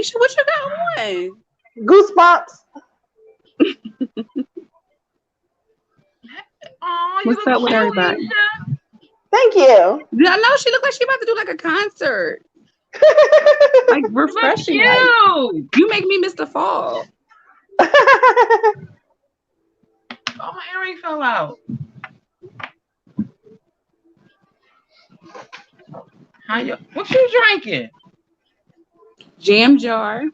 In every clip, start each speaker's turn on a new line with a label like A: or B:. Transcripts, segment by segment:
A: Isha, what you got on?
B: Goosebumps.
C: Oh, you
A: What's
C: look
A: up with
C: cute,
A: everybody?
C: Isha.
B: Thank you.
A: Yeah, I know she look like she about to do like a concert, like
C: You look
A: refreshing. Like
C: cute.
A: you make me miss the fall.
C: Oh, my earring fell out. How you? What you drinking?
A: Jam jar.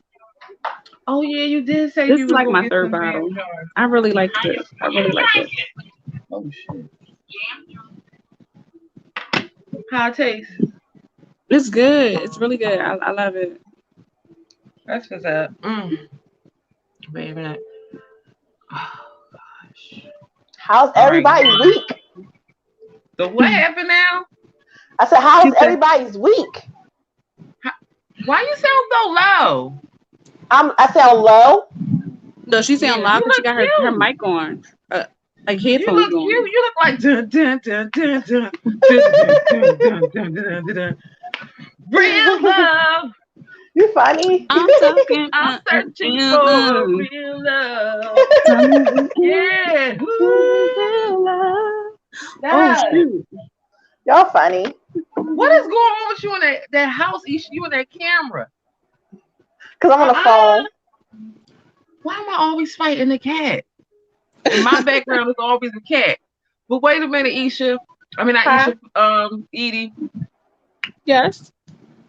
C: Oh yeah, you did say
A: This
C: you
A: is
C: was
A: like
C: gonna
A: my
C: get
A: third
C: some jam
A: bottle.
C: jar.
A: I really like this. I really like it.
C: Oh shit. How it taste?
A: It's good. It's really good. I love it.
C: That's what's up. Wait a minute. Oh gosh.
B: How's
C: All right.
B: everybody's week?
C: So what happened now?
B: I said,
A: She
B: how's
A: said,
B: everybody's week?
C: Why you sound so low?
B: I sound low.
A: no, she sound
C: Yeah,
A: loud
C: you
A: because she
C: look
A: got her
C: cute.
A: mic on, like
C: You
A: headphones
C: look cute.
A: on.
C: You look like dun dun dun dun dun dun dun dun dun dun dun dun dun. Real love.
B: You funny.
A: I'm talking.
C: I'm searching for real love. Yeah.
A: Real love. Oh
C: Yes.
A: shoot!
B: Y'all funny.
C: What is going on with you in that house? You in that camera?
B: Cause I'm on the phone.
C: Why am I always fighting the cat? In my background is always a cat. But wait a minute, Isha. I mean not
B: Huh?
C: Isha, Edie.
A: Yes.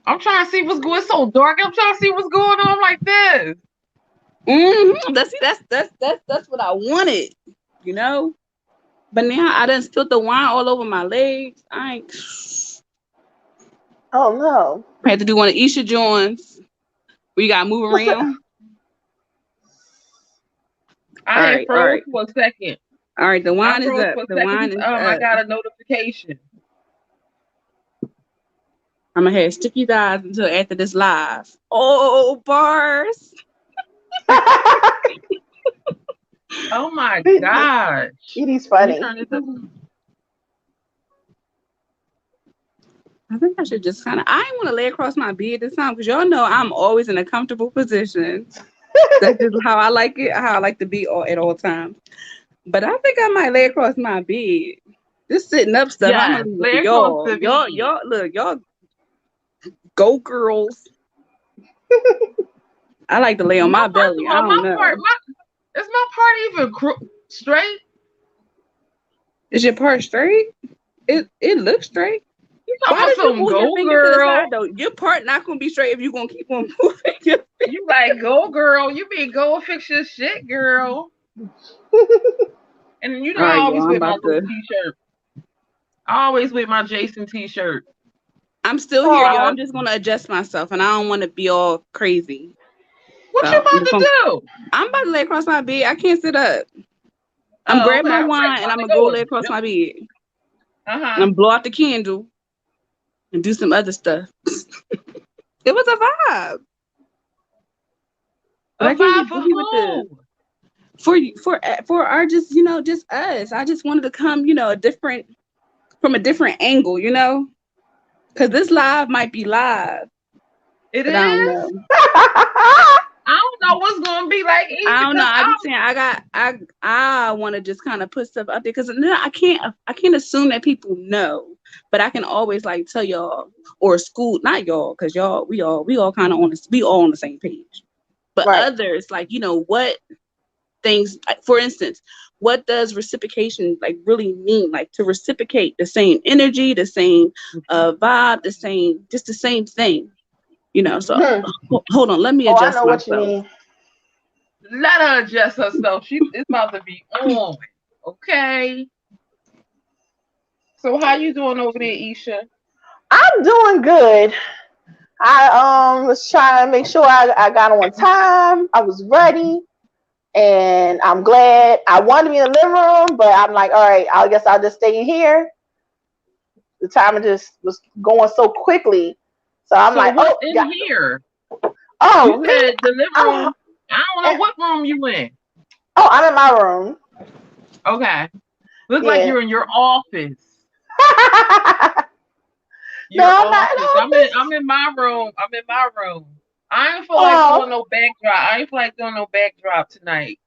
C: I'm trying to see what's going. It's so dark. I'm trying to see what's going on like this.
A: That's what I wanted. You know. But now I done spilled the wine all over my legs. I ain't.
B: Oh no.
A: I had to do one of Isha joints where you gotta move around.
C: I
A: All
C: had
A: right, all
C: froze
A: right,
C: for a second.
A: all right. The
C: I
A: wine is
C: froze
A: up.
C: for a
A: The
C: second
A: wine
C: because
A: is
C: I
A: up.
C: got a notification.
A: I'm gonna have sticky thighs until after this live. Oh, bars.
C: Oh my gosh.
B: Edie's
C: Let me
B: funny.
C: turn this up.
A: I think I should just kind of. I ain't want to lay across my bed this time because y'all know I'm always in a comfortable position. That's just how I like it. How I like to be at all times. But I think I might lay across my bed. This sitting up stuff, I'm
C: Yes,
A: gonna leave it to
C: lay across
A: y'all.
C: the bed.
A: Y'all go girls. I like to lay on
C: No,
A: my
C: first
A: belly.
C: of
A: I
C: all,
A: don't know.
C: is my part even straight?
A: Is your part straight? It looks straight.
C: You
A: Why
C: talking about
A: did you
C: some
A: move your
C: go
A: finger to the
C: girl?
A: side though? Your part not gonna be straight if you're gonna keep on moving your finger.
C: You like go girl? You be go fix your shit, girl. And you know
A: All
C: I
A: right,
C: always
A: y'all. I'm
C: wear my
A: about
C: little
A: to.
C: t-shirt. I always wear my Jason t-shirt.
A: I'm still here, y'all.
B: Aw.
A: I'm just gonna adjust myself, and I don't want to be all crazy.
C: What you
A: So
C: about to do?
A: I'm about to lay across my bed. I can't sit up. I'm
C: Oh,
A: grabbing
C: okay.
A: my
C: I'm like,
A: wine and
C: about
A: I'm
C: to
A: gonna go
C: go
A: lay across my bed. And
C: Uh-huh.
A: I'm blow out the candle and do some other stuff. It was a vibe, but
C: A
A: I can't
C: vibe
A: get
C: for
A: jiggy with the
C: who?
A: for our just just us. I just wanted to come from a different angle, because this live might be live,
C: It
A: but I don't
C: is?
A: know.
C: I don't know what's gonna be like
A: I
C: Isha
A: don't know.
C: because
A: I be saying I want to just kind of put stuff out there because I can't assume that people know, but I can always like tell y'all or school, not y'all, because y'all we all kind of we all on the same page, but
B: Right.
A: others like what things like, for instance, what does reciprocation like really mean, like to reciprocate the same energy, the same vibe, the same thing, so
B: Hmm.
A: hold on, let me
B: Oh, I
A: adjust
B: know what you
A: myself.
B: mean.
C: let her adjust herself. It's about to be on. Okay. So how you doing over there, Isha?
B: I'm doing good. I was trying to make sure I got on time. I was ready. And I'm glad. I wanted to be in the living room, but I'm like, all right, I guess I'll just stay in here. The time just was going so quickly. So I'm
C: So
B: like,
C: what's
B: oh,
C: in
B: yeah.
C: here? You
B: Oh, me?
C: said the living
B: I'm,
C: room. I don't know what room you in.
B: oh, I'm in my room.
C: Okay. Look like
B: Yeah.
C: you're in your office.
B: No,
C: Your
B: I'm not in the
C: office. I'm in
B: office.
C: I'm in my room. I'm in my room. I ain't feel like doing no backdrop. I ain't feel like doing no backdrop tonight.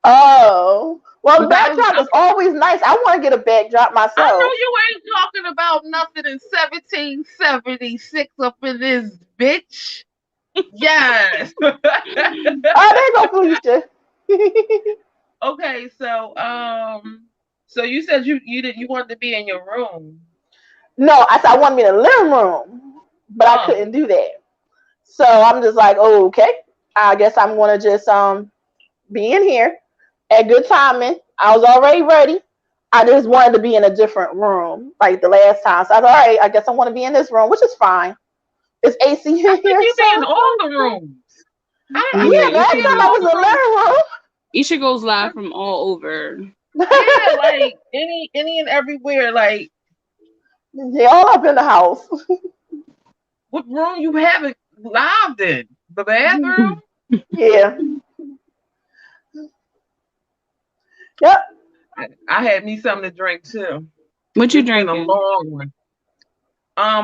B: Oh. Well,
C: Cause
B: backdrop is always nice. I want to get a backdrop
C: I know
B: myself.
C: you ain't talking about nothing in 1776 up in this bitch. Yes.
B: Oh, there you go, Felicia.
C: Okay, so you said you wanted to be in your room.
B: No, I said I want to be in the living room, but I
C: Oh,
B: couldn't do that. So I'm just like, oh, okay. I guess I'm gonna just be in here at good timing. I was already ready. I just wanted to be in a different room like the last time. So I thought, all right, I guess I want to be in this room, which is fine. It's AC
C: I
B: in
C: think
B: here,
C: you
B: so
C: be in all the rooms. I
B: yeah.
C: think you
A: Yeah,
C: be
B: Last
C: in
B: time I
C: all
B: was in
C: the
B: the
C: rooms.
A: Isha goes live from all over.
C: Yeah, like any and everywhere. Like
B: They all up in the house.
C: what room you haven't lived in? The bathroom?
B: Yeah. Yep.
C: I had me something to drink too.
A: What you
C: It's been a
A: drinking?
C: long one.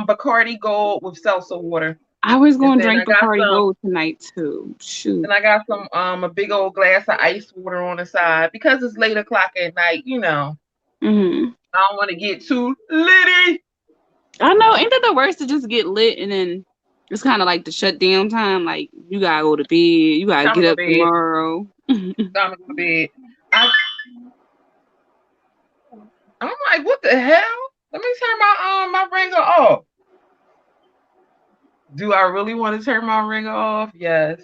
C: Bacardi Gold with seltzer water,
A: I was
C: and
A: gonna drink Bacardi Gold tonight too. Shoot.
C: I got some a big old glass of ice water on the side because it's late o'clock at night. You know,
A: Hmm.
C: I don't want to get too litty.
A: I know. Ain't that the worst to just get lit and then it's kind of like the shutdown time? Like you gotta go to bed. You gotta
C: Time to
A: get
C: go to
A: up
C: bed.
A: tomorrow.
C: Time to go to bed. I, I'm like, what the hell? Let me turn my ringer off. Do I really want to turn my ringer off? Yes.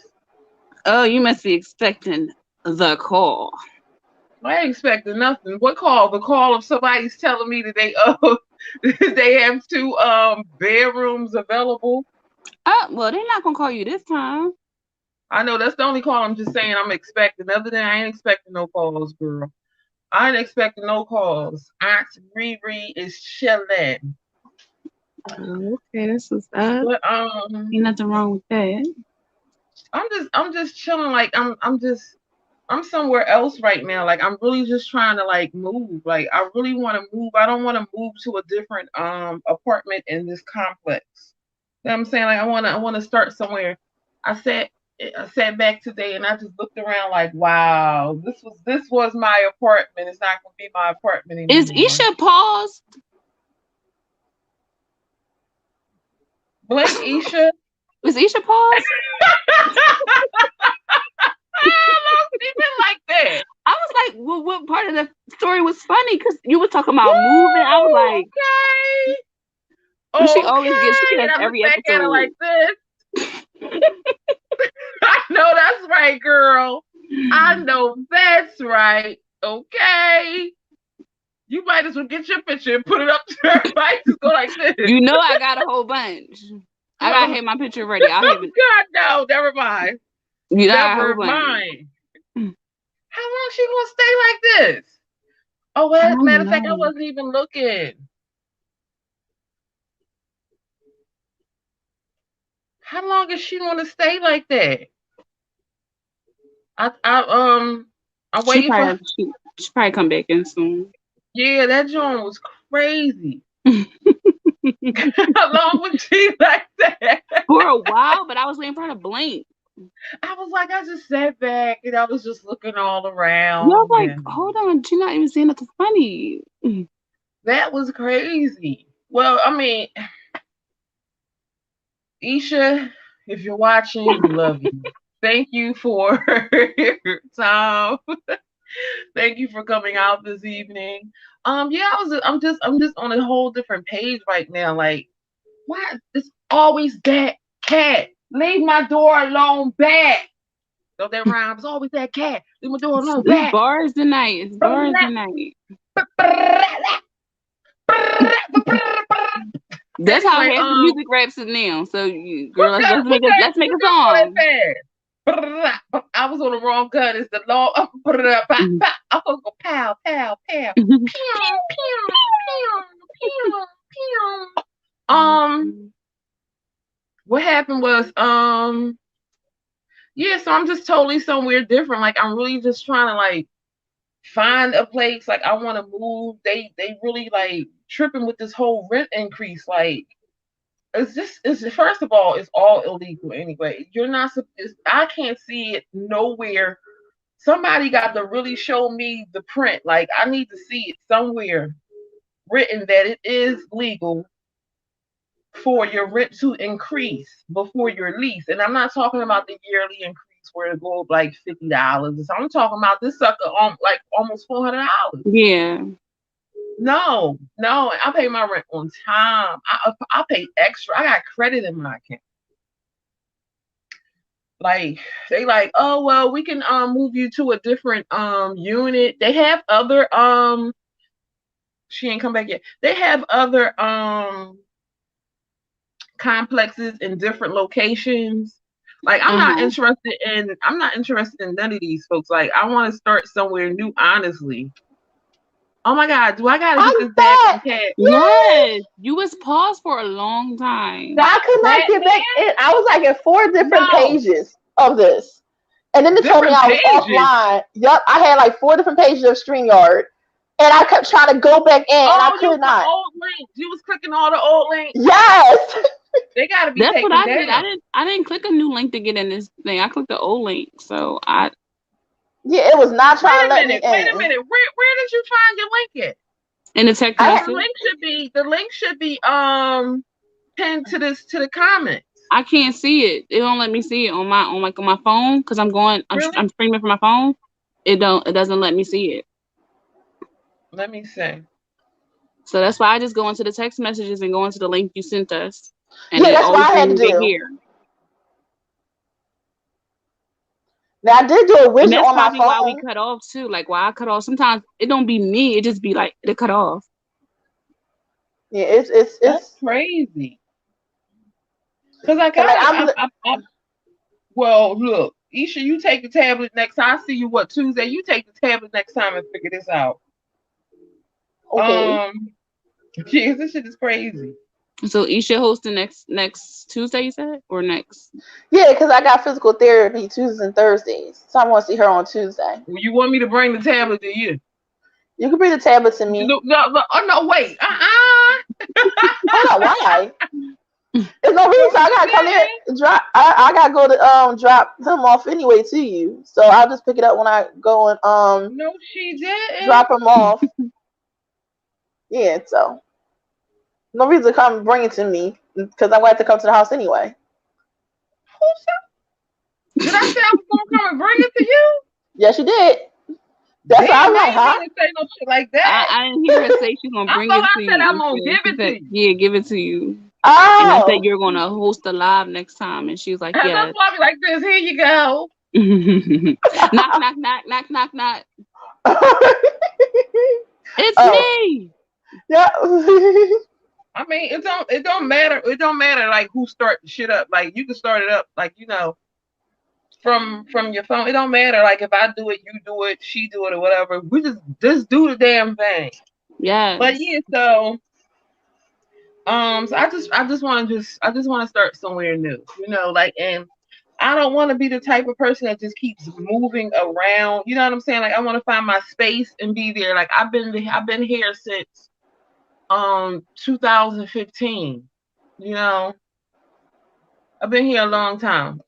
A: Oh, you must be expecting the call.
C: I ain't expecting nothing. What call? The call of somebody's telling me that they they have two bedrooms available.
A: Well, they're not gonna call you this time.
C: I know that's the only call I'm just saying I'm expecting. Other than I ain't expecting no calls, girl. I ain't expecting no calls. Aunt Riri is chilling.
A: Oh, okay, this is up.
C: But
A: Ain't nothing wrong with that.
C: I'm just chilling. Like I'm somewhere else right now. Like I'm really just trying to like move. Like I really want to move. I don't want to move to a different apartment in this complex. You know what I'm saying? Like I wanna start somewhere. I sat I sat back today and I just looked around like, wow, this was my apartment. It's not gonna be my apartment
A: Is
C: anymore.
A: Isha paused?
C: Blink Isha.
A: Is Isha paused?
C: Don't even like that.
A: I was like, well, what part of the story was funny? Because you were talking about moving. I was like, she always gets, she
C: Okay.
A: gets
C: And I look
A: every
C: back at her
A: episode.
C: like this. I know that's right, girl. I know that's right. Okay. You might as well get your picture and put it up to everybody. Just go like this.
A: You know, I got a whole bunch. I gotta have my picture ready. I'll have it.
C: God, no, never mind.
A: You know, I got a whole
C: Never
A: bunch.
C: mind. How long she gonna stay like this? Oh,
A: I
C: well,
A: don't
C: matter of fact, I
A: know.
C: wasn't even looking. How long is she gonna stay like that? I I um I'm
A: She
C: waiting for
A: probably she probably come back in soon.
C: yeah, that joint was crazy. How long was she like that?
A: For a while, but I was waiting for her to blink.
C: I was like, I just sat back and I was just looking all
A: Yeah, I was
C: around
A: like,
C: and
A: hold on, she's not even saying nothing funny.
C: that was crazy. Well, I mean, Isha, if you're watching, we love you. Thank you for your time. Thank you for coming out this evening. Yeah, I'm just on a whole different page right now. Like, why it's always that cat? Leave my door alone, back. Don't that rhyme? It's always that cat. Leave my door alone,
A: It's
C: back.
A: bars tonight. It's bars tonight. That's how
C: Anyway,
A: half the music raps is now. So, girl,
C: put
A: let's
C: that,
A: make
C: put
A: a
C: that,
A: let's make
C: put
A: a
C: that on that
A: song.
C: pad. I was on the wrong gun. It's the law. I'm gonna go pow, pow, pow. Pew, pew, pew, pew, pew. What happened was, yeah. So I'm just totally somewhere different. Like I'm really just trying to like find a place. Like I want to move. They really like tripping with this whole rent increase. Like it's first of all, it's all illegal anyway. You're not. I can't see it nowhere. Somebody got to really show me the print. Like I need to see it somewhere written that it is legal for your rent to increase before your lease. And I'm not talking about the yearly increase where it go up like $50. I'm talking about this sucker on like almost $400.
A: Yeah.
C: No, I pay my rent on time. I pay extra. I got credit in my account. Like they like, oh well, we can move you to a different unit. They have other she ain't come back yet. They have other complexes in different locations. Like I'm not interested in none of these folks. Like I want to start somewhere new, honestly. Oh my God, do I gotta get this back?
A: Yes, you was paused for a long time.
B: I could not get back in. I was like in 4 different pages of this. And then they told me I was offline. Yup, I had like 4 different pages of StreamYard. And I kept trying to go back in and I could not.
C: Old links. You was clicking all the old links.
B: Yes.
C: They gotta be.
A: That's what I did. I didn't click a new link to get in this thing. I clicked the old link. So
B: yeah, it was not trying to let me in.
C: Wait a minute. Where did you find your link at?
A: In the text message.
C: The link should be pinned to the comments.
A: I can't see it. It don't let me see it on my phone because I'm streaming from my phone. It doesn't let me see it.
C: Let me see.
A: So that's why I just go into the text messages and go into the link you sent us.
B: And yeah, that's what I had to do. Here. Now I did do a widget on my phone.
A: Why we cut off too? Like why I cut off? Sometimes it don't be me. It just be like it cut off.
B: Yeah, it's
C: crazy. Cause well, look, Isha, you take the tablet next time. I see you Tuesday. You take the tablet next time and figure this out.
B: Okay.
C: Jeez, this shit is crazy.
A: So Isha hosting next Tuesday, you said, or next?
B: Yeah, because I got physical therapy Tuesdays and Thursdays, so I want to see her on Tuesday.
C: Well, you want me to bring the tablet to you?
B: You can bring the tablet to me.
C: No, wait.
B: Hold on, why? There's no reason. I gotta come here and drop. I gotta go to drop him off anyway to you. So I'll just pick it up when I go and
C: No, she didn't.
B: Drop him off. Yeah, so no reason to come bring it to me because I'm gonna have to come to the house anyway.
C: Did I say I was gonna come and bring it to you?
B: Yes, you did. That's why I'm like, huh?
C: Didn't say no shit like that.
A: I didn't hear her say she's gonna bring it to you. I said
C: I'm gonna give it to you.
A: Yeah, give it to you.
B: Oh.
A: And I said you're gonna host a live next time, and she was like, "Yeah."
C: That's why I be like this. Here you go.
A: knock, knock, knock, knock, knock, knock. It's me.
B: Yeah.
C: I mean, it don't matter. It don't matter like who start the shit up. Like you can start it up, like from your phone. It don't matter. Like if I do it, you do it, she do it, or whatever. We just do the damn thing.
A: Yeah.
C: But yeah, so I just want to start somewhere new. Like, and I don't want to be the type of person that just keeps moving around. You know what I'm saying? Like I want to find my space and be there. Like I've been here since 2015. I've been here a long time.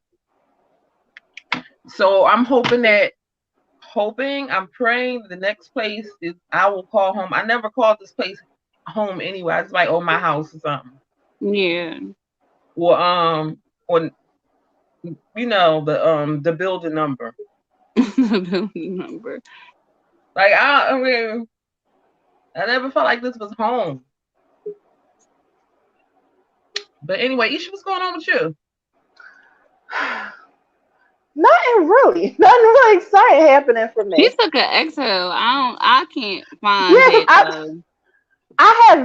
C: So I'm I'm praying the next place is I will call home. I never called this place home anyway. It's like my house or something.
A: Yeah.
C: Or the building number.
A: The building number.
C: Like I mean, I never felt like this was home. But anyway, Isha, what's going on with you?
B: Nothing really exciting happening for me.
A: She took an exhale. I can't find it.
B: I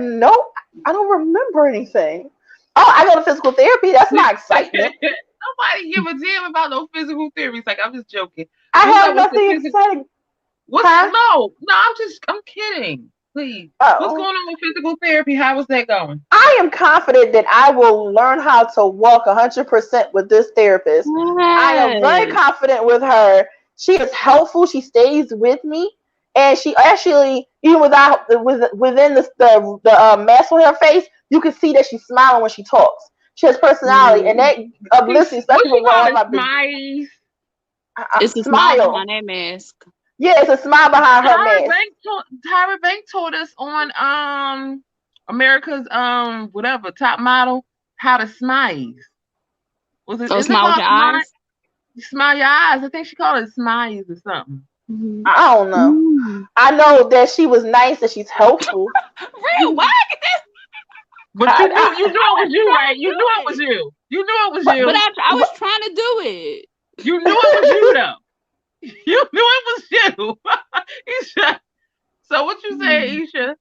B: don't remember anything. Oh, I go to physical therapy. That's not excitement.
C: Nobody give a damn about no physical therapy. It's like I'm just joking.
B: I have nothing exciting.
C: No, I'm kidding. Please. What's going on with physical therapy? How is that going?
B: I am confident that I will learn how to walk 100% with this therapist. Yes. I am very confident with her. She is helpful. She stays with me. And she actually, even within the mask on her face, you can see that she's smiling when she talks. She has personality, and that uplifting,
C: What
B: especially
C: you
B: when we're
C: call
B: on my
C: it? Smiles.
A: It's a smile behind that mask.
B: Yeah, it's a smile behind her mask.
C: Tyra Banks told us on America's whatever top model how to smile. Was it?
A: Oh,
C: Is it
A: smile with
C: called
A: your eyes.
C: Smile your eyes. I think she called it smiles or something.
A: Mm-hmm.
B: I don't know. I know that she was nice and she's helpful.
A: Real, why get this?
C: But you knew it was you, right? You knew it was you. You knew it was you.
A: But I was trying to do it.
C: You knew it was you though. You knew it was you. Isha. So what you say, Isha?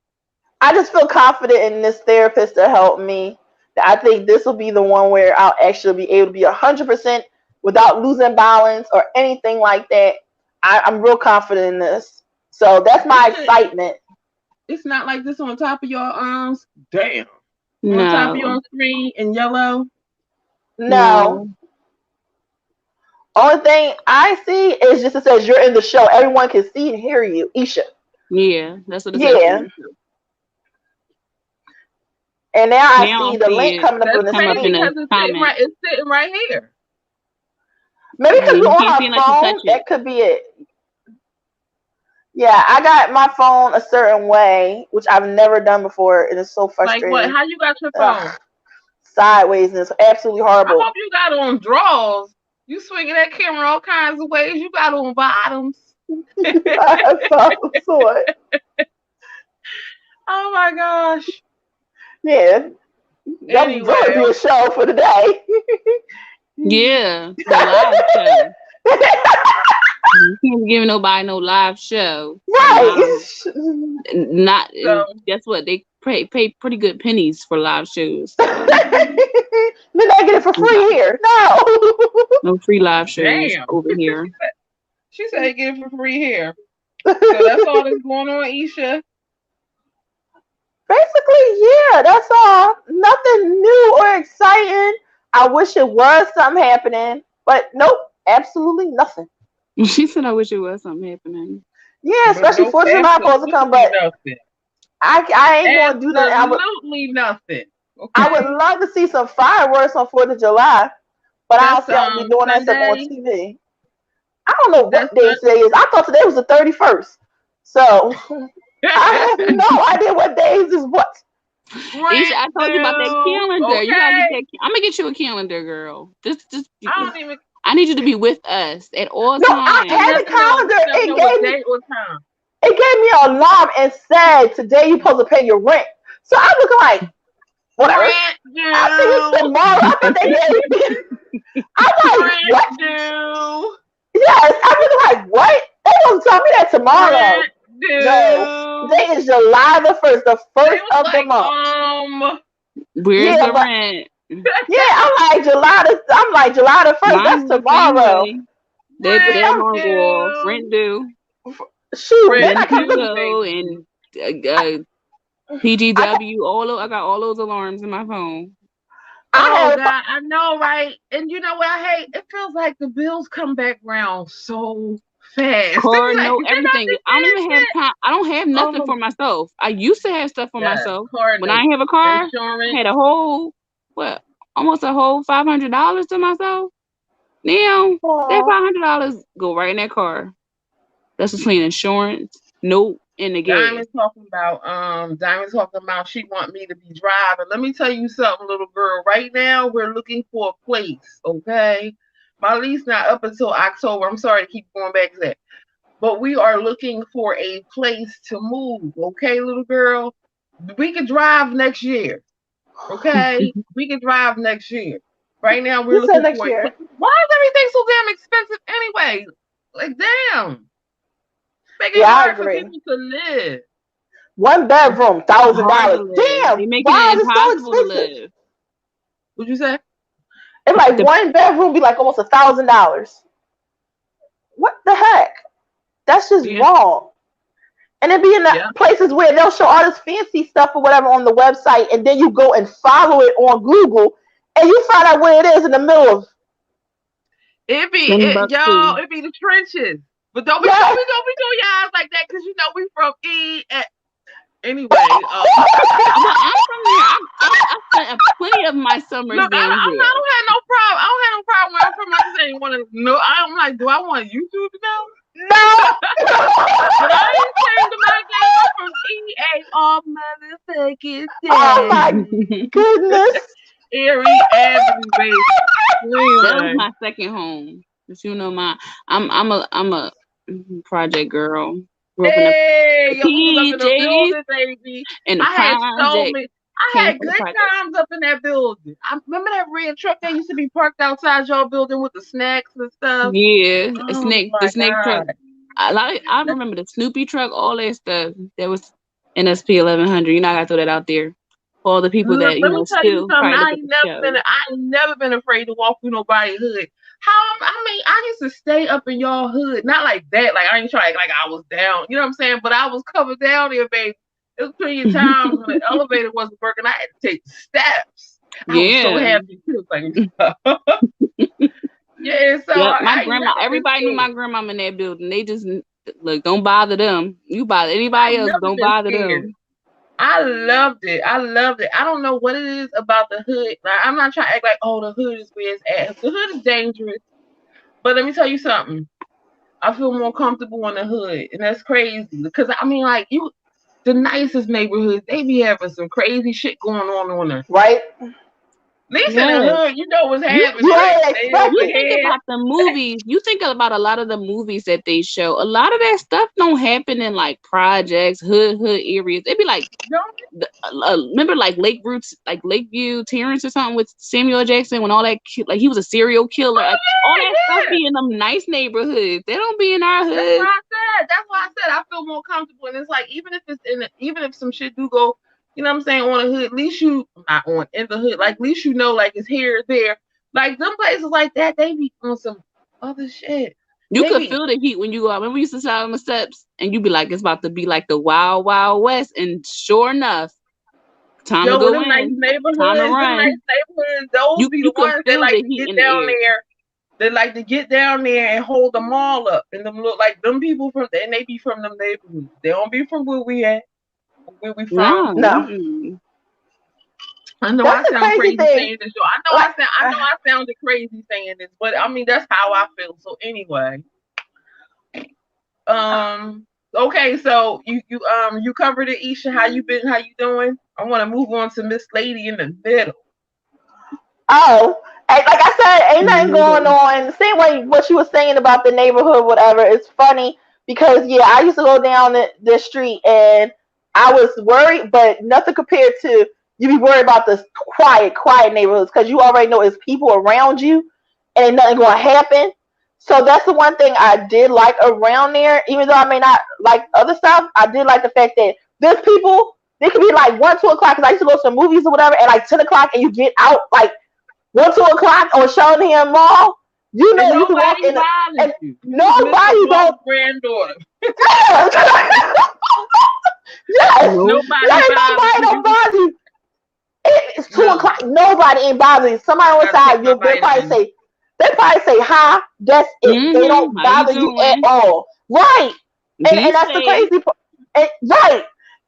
B: I just feel confident in this therapist to help me. I think this will be the one where I'll actually be able to be 100% without losing balance or anything like that. I'm real confident in this. So that's my excitement.
C: It's not like this on top of your arms. Damn.
A: No.
C: On top of your screen in yellow.
B: No. Only thing I see is just it says you're in the show. Everyone can see and hear you, Isha.
A: Yeah, that's what it
B: says. And now I see the link coming up on the screen.
C: It's sitting right here.
B: Maybe because we're on our phone, that could be it. Yeah, I got my phone a certain way, which I've never done before, and it's so frustrating.
C: Like what? How you got your phone?
B: Sideways, and it's absolutely horrible.
C: I hope you got on drawers. You swinging that camera all kinds of ways. You got on bottoms. Oh my gosh.
B: Yeah. Anyway. That would be a show for today.
A: Yeah. The live show. You can't give nobody no live show.
B: Right.
A: Guess what? They pay pretty good pennies for live shows.
B: So. Then I get it for free here.
A: No free live shows over here.
C: She said get it for free here. So that's all that's going on, Isha.
B: Basically, yeah, that's all. Nothing new or exciting. I wish it was something happening, but nope, absolutely nothing.
A: She said, "I wish it was something happening."
B: Yeah, especially 4th of July supposed to come, but nothing. I ain't gonna do that.
C: Absolutely nothing. Okay.
B: I would love to see some fireworks on 4th of July, but I don't see I'll be doing that stuff on TV. I don't know what day today is. I thought today was the 31st, so I have no idea what days is what.
A: Isha, I told you about that calendar. Okay. You gotta get that. I'm gonna get you a calendar, girl. Just I need you to be with us at all times.
B: I had a calendar. It gave me an alarm and said today you're supposed to pay your rent. So I'm looking like, whatever. I think it's tomorrow. I thought they gave me. I'm like, what? Yes, I'm looking like, what? They don't tell me that tomorrow. No, today is July the 1st, the first of the month.
A: Where's the rent?
B: Yeah, I'm like July the 1st. That's tomorrow.
A: They're on go rent due.
B: Shoot,
A: rent due and PGW. I got all those alarms in my phone.
C: Oh God, I know, right? And you know what I hate? It feels like the bills come back round so fast.
A: Car, no, everything. I don't even have time. I don't have nothing for myself. I used to have stuff for myself. When I didn't have a car, I had almost a whole $500 to myself. Now that $500 go right in that car. That's between insurance, note, and the gas.
C: Diamond's talking about she want me to be driving. Let me tell you something, little girl. Right now, we're looking for a place, okay? My lease not up until October. I'm sorry to keep going back to that. But we are looking for a place to move, okay, little girl? We can drive next year, okay? We can drive next year. Right now, we're looking for next year. Why is everything so damn expensive anyway? Like, damn. Make it hard for people to live.
B: 1 bedroom, $1,000. Damn,
A: you're making it impossible to live.
C: What'd you say?
B: It's like 1 bedroom be like almost $1,000. What the heck? That's just wrong. And it be in the places where they'll show all this fancy stuff or whatever on the website, and then you go and follow it on Google, and you find out where it is in the middle of.
C: It be the trenches. But don't be doing your eyes like that, because you know we from Anyway,
A: I'm from here. I spent plenty of my summers
C: look,
A: down
C: I
A: here.
C: don't have no problem. I don't have no problem where I'm from. I just ain't want to know. I'm like, do I want YouTube to know?
B: No.
C: But I ain't saying to my game. I'm from EA all motherfucking day.
B: Oh my goodness.
C: Erie Avenue, baby.
A: That was
C: Anyway.
A: my second home. But you know, I'm a project girl. Grew up in
C: Hey, yo, we was up in the
A: PJs
C: building, baby.
A: and the
C: I had so
A: project.
C: many. I
A: Came
C: had
A: from the
C: good
A: project.
C: times up in that building. I remember that red truck that used to be parked outside your building with the snacks and stuff.
A: Yeah,
C: Oh
A: the
C: my
A: snake truck.
C: God.
A: I remember the Snoopy truck, all that stuff. That was NSP 1100. You know, I gotta throw that out there for all the people
C: Look,
A: that
C: let me tell you
A: still
C: something.
A: probably look
C: I
A: at
C: ain't
A: the
C: never
A: show.
C: been afraid to walk through nobody's hood. I used to stay up in y'all hood. Not like that. Like I ain't trying like I was down. You know what I'm saying? But I was covered down there, baby. It was plenty of times when the elevator wasn't working. I had to take steps. I was so
A: Yeah.
C: happy too. Like, yeah, so
A: Yep, my
C: I ain't
A: grandma.
C: never been
A: Everybody knew my
C: scared.
A: grandmama in that building. They just look, don't bother them. You bother
C: I
A: anybody else,
C: never
A: don't
C: been
A: bother
C: scared.
A: them.
C: I loved it. I loved it. I don't know what it is about the hood. Like, I'm not trying to act like, oh, the hood is where it's at. The hood is dangerous. But let me tell you something. I feel more comfortable in the hood. And that's crazy. Because, I mean, like, the nicest neighborhoods, they be having some crazy shit going on there.
B: Right?
C: At least in
A: Yes.
C: the hood, you know what's happening.
B: You
C: Like,
B: ain't
C: they
B: expect
A: You
B: it.
A: think
C: overhead.
A: about the movies. You think about a lot of the movies that they show. A lot of that stuff don't happen in like projects, hood areas. They be like, remember like Lakeview Terrace or something with Samuel Jackson when all that like he was a serial killer. Like, all that stuff
C: Yeah.
A: be in them nice neighborhoods. They don't be in our
C: That's
A: hood.
C: why I said I feel more comfortable. And it's like even if some shit do go, you know what I'm saying, on the hood, at least you not on in the hood, like at least you know like it's here, there. Like them places like that, they be on some other shit.
A: You
C: They
A: could
C: be
A: feel the heat when you go out. Remember we used to sit out on the steps and you be like, it's about to be like the Wild Wild West. And sure enough, time to
C: yo,
A: go
C: them nice
A: in.
C: neighborhoods,
A: Time to
C: them
A: run.
C: nice neighborhoods, those be
A: You
C: the
A: could
C: ones that
A: feel
C: like
A: the
C: to
A: heat
C: get
A: in the
C: down
A: air.
C: there. They like to get down there and hold them all up. And them look like them people from and they be from them neighborhoods. They don't be from where we at, where we from.
B: No.
A: Mm-mm.
C: I know
B: That's
C: I
B: the
C: sound
B: crazy
C: crazy
B: thing.
C: saying this. I know I sounded crazy saying this, but I mean that's how I feel. So anyway, okay, so you covered it, Isha. How you been? How you doing? I want to move on to Miss Lady in the middle.
B: Oh, like I said, ain't nothing going on. The same way what you were saying about the neighborhood, whatever. It's funny because yeah, I used to go down the street and I was worried, but nothing compared to you be worried about the quiet neighborhoods because you already know it's people around you and ain't nothing going to happen. So that's the one thing I did like around there, even though I may not like other stuff. I did like the fact that there's people. They could be like 1, 2 o'clock because I used to go to some movies or whatever, and like 10 o'clock, and you get out like 1, 2 o'clock on Shawnian Mall. You know you can walk in, and nobody don't.
C: Granddaughter.
B: Yes,
C: Nobody
B: don't bother you. It's 2 o'clock. Nobody ain't bothering you. Somebody on the side, they probably say hi. That's it. They don't bother you at all. Right. And that's the crazy part. Right.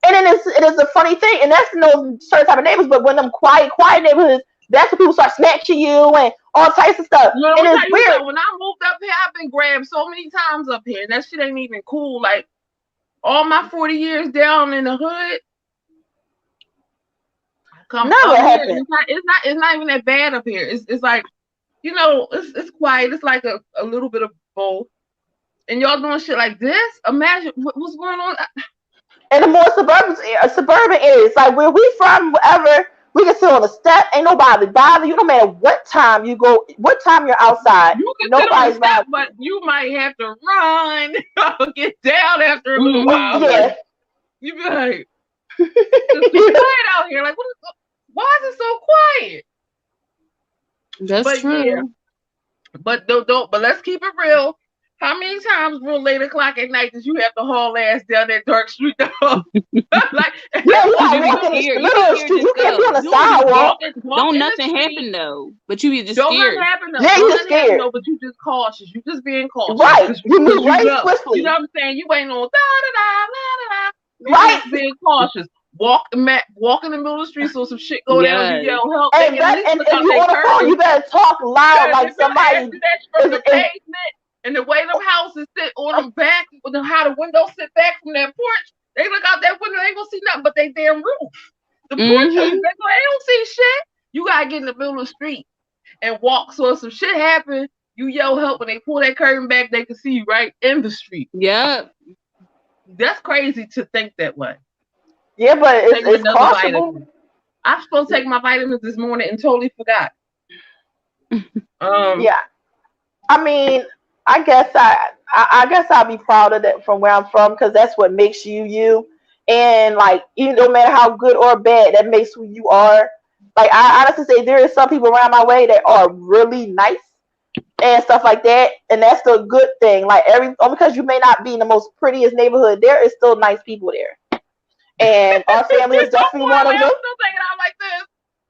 B: And then it is a funny thing, and that's in those certain type of neighborhoods, but when them quiet neighborhoods, that's when people start snatching you and all types of stuff.
C: You know,
B: and it's weird.
C: When I moved up here, I've been grabbed so many times up here, and that shit ain't even cool. Like all my 40 years down in the hood,
B: never happened.
C: It's not even that bad up here. It's like, you know, it's quiet. It's like a little bit of both. And y'all doing shit like this? Imagine what's going on.
B: And the more suburban areas, like where we from, wherever, we can sit on the step. Ain't nobody bother you. No matter what time you go, what time you're outside.
C: You can
B: nobody's
C: sit on the step, but you might have to run or get down after a little while.
B: Yeah.
C: You be like, it's quiet out here. Like, why is it so quiet?
A: That's true.
C: Yeah. But don't. But let's keep it real. How many times real late o'clock at night did you have to haul ass down that dark street? Like,
B: you can't be on the sidewalk.
A: Don't nothing happen though. But you just
C: don't
A: scared.
C: Nothing happen though.
B: Yeah, you just scared.
C: But you just cautious. You just being cautious.
B: Right. You move right swiftly.
C: You know what I'm saying? You ain't on da da da da da. You just being cautious. Walk in the middle of the street so some shit go down. You yell help.
B: And if you on the phone, you better talk loud like somebody
C: is from the pavement. And the way them houses sit on them back, with how the windows sit back from that porch, they look out that window, they ain't gonna see nothing but they damn roof. The porch, they don't see shit. You gotta get in the middle of the street and walk. So if some shit happen, you yell help. When they pull that curtain back, they can see you right in the street.
A: Yeah,
C: that's crazy to think that way.
B: Yeah, but it's possible.
C: I'm supposed to take my vitamins this morning and totally forgot.
B: Yeah, I mean, I guess I'll be proud of that from where I'm from, because that's what makes you. And like, even no matter how good or bad, that makes who you are. Like, I honestly say there is some people around my way that are really nice and stuff like that, and that's the good thing. Like, because you may not be in the most prettiest neighborhood, there is still nice people there. And our family is definitely one of them. I'm
C: still thinking out like this.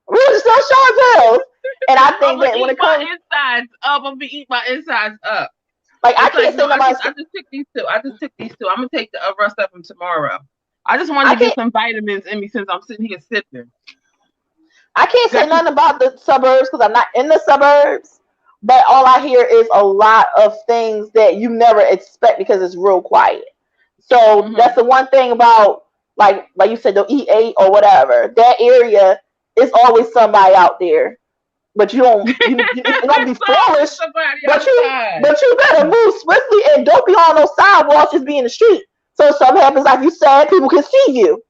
B: We're still showing pills. And I think that when it comes,
C: insides up, I'm gonna eat my insides up.
B: Like, I can't say
C: I just took these two. I'm gonna take the rest of them tomorrow. I just wanted to get some vitamins in me since I'm sitting here sipping.
B: I can't say nothing about the suburbs because I'm not in the suburbs. But all I hear is a lot of things that you never expect because it's real quiet. So that's the one thing about, like you said, the E8 or whatever. That area is always somebody out there. But you don't be foolish. But you better move swiftly and don't be on those sidewalks, just be in the street. So if something happens, like you said, people can see you.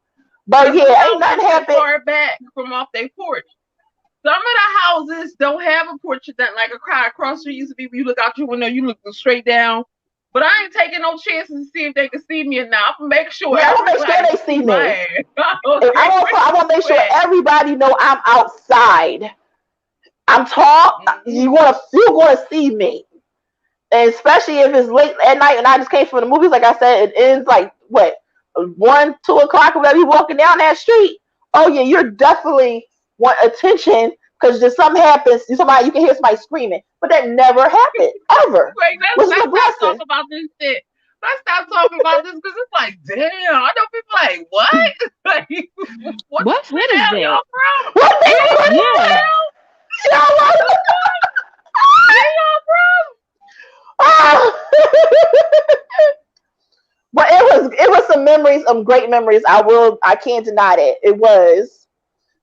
B: But ain't nothing happen.
C: Far back from off their porch. Some of the houses don't have a porch that like a car across the street used to be. When you look out your window, you look straight down. But I ain't taking no chances to see if they can see me or not. I'm gonna make sure.
B: Yeah, I want to make sure they see me. I want to make sure everybody know I'm outside. I'm tall. You're gonna see me, and especially if it's late at night and I just came from the movies. Like I said, it ends like 1, 2 o'clock. Whenever you walking down that street, oh yeah, you're definitely want attention because just something happens. You can hear somebody screaming, but that never happened ever.
C: Wait, let's stop talking about this shit. Let's stop talking about this because it's like, damn, I know people like, what? Like,
A: what is that?
C: Y'all from?
B: What the But it was some memories, great memories. I can't deny that. It was.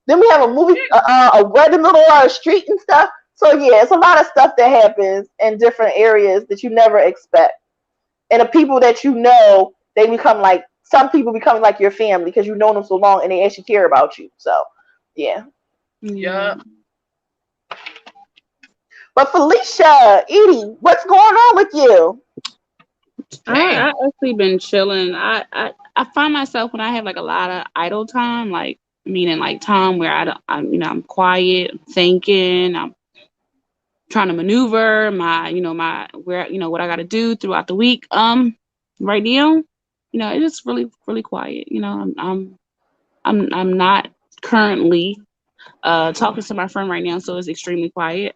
B: Then we have a movie, right in the middle of the street and stuff. So yeah, it's a lot of stuff that happens in different areas that you never expect. And the people that you know, they become like, some people become like your family because you've known them so long and they actually care about you. So yeah.
C: Yeah.
B: But Felicia, Edie, what's going on with you?
A: I actually been chilling. I find myself when I have like a lot of idle time, like meaning like time where I'm quiet, I'm thinking, I'm trying to maneuver what I got to do throughout the week. Right now, it's just really, really quiet. I'm not currently talking to my friend right now, so it's extremely quiet.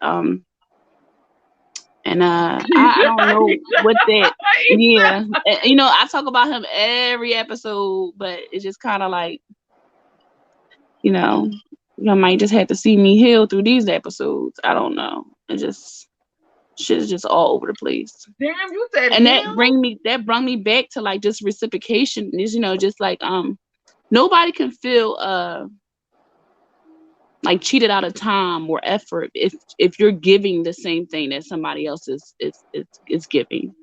A: And I don't know what that. Yeah, I talk about him every episode, but it's just kind of like, you might just have to see me heal through these episodes. I don't know. It's just shit is just all over the place.
C: Damn, you said.
A: And that brought me back to like just reciprocation. Is just like nobody can feel like cheated out of time or effort if you're giving the same thing that somebody else is giving.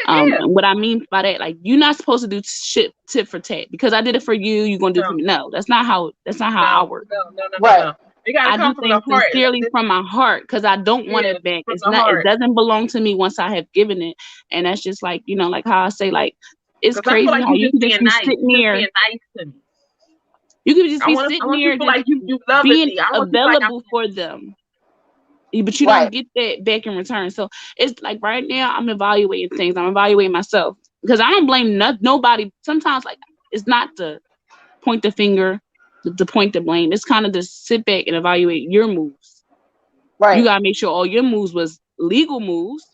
C: Yeah.
A: What I mean by that, like, you're not supposed to do shit tit for tat because I did it for you, you're gonna do it for me. No, that's not how I work.
C: No.
B: Right.
C: I
A: do things sincerely from my heart because I don't want it back. It doesn't belong to me once I have given it, and that's just like like how I say, like, it's crazy
C: like
A: how you can just be sitting there. You could just be sitting here,
C: like you love
A: being available for them, but you don't get that back in return. So it's like right now I'm evaluating things. I'm evaluating myself because I don't blame nobody. Sometimes, like, it's not to point the finger, the point to blame. It's kind of to sit back and evaluate your moves.
B: Right.
A: You gotta make sure all your moves was legal moves,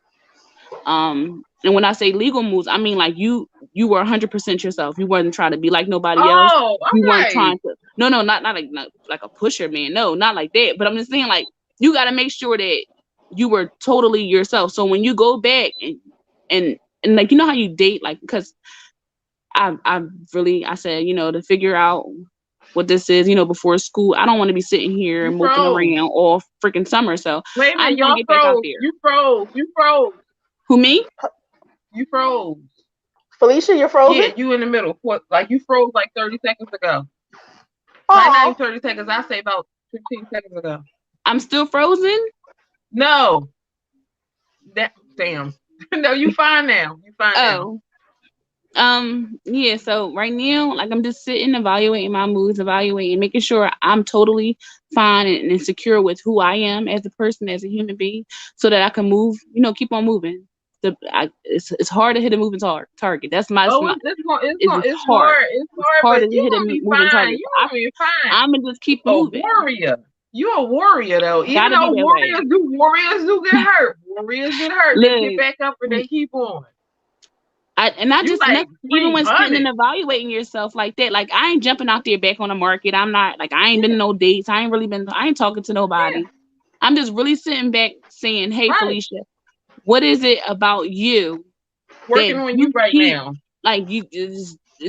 A: And when I say legal moves, I mean like you were 100% yourself. You wasn't trying to be like nobody else.
C: Oh, all
A: You weren't
C: right.
A: trying to. No, not like a pusher, man. No, not like that. But I'm just saying, like, you got to make sure that you were totally yourself. So when you go back and like, you know how you date, like, because I said, to figure out what this is, before school. I don't want to be sitting here
C: You
A: moping
C: froze.
A: around all freaking summer. So
C: Wait a
A: I
C: minute,
A: just want to
C: y'all
A: get back out
C: froze.
A: there.
C: You froze. You froze.
A: Who, me?
C: You froze.
B: Felicia, you're frozen.
C: Yeah, you in the middle. What? Like you froze like 30 seconds ago. Not even
B: Oh,
C: 30 seconds. I say about 15 seconds ago.
A: I'm still frozen.
C: No. That damn. No, you fine now. You fine now.
A: Yeah, so right now, like, I'm just sitting, evaluating my moods, making sure I'm totally fine and secure with who I am as a person, as a human being, so that I can move, keep on moving. It's hard to hit a moving target. That's my,
C: Oh, it's
A: it's hard.
C: hard. It's
A: It's
C: hard,
A: hard
C: but
A: to
C: you
A: hit a
C: gonna be
A: moving
C: fine.
A: target.
C: You gonna be fine.
A: I'm gonna just keep
C: A
A: moving.
C: warrior. You a warrior though. Even
A: Gotta be
C: though
A: that way.
C: warriors do get hurt. Warriors get hurt. They get
A: Look,
C: back up and they keep on.
A: and I
C: You
A: just,
C: like
A: even
C: Queen
A: when sitting and
C: Honey.
A: evaluating yourself like that, like, I ain't jumping out there back on the market. I'm not, like, I ain't been to no dates. I ain't talking to
C: Yeah,
A: nobody. I'm just really sitting back saying, hey,
C: right.
A: Felicia, what is it about you
C: Working
A: that
C: on you
A: you
C: right
A: keep,
C: now.
A: like, you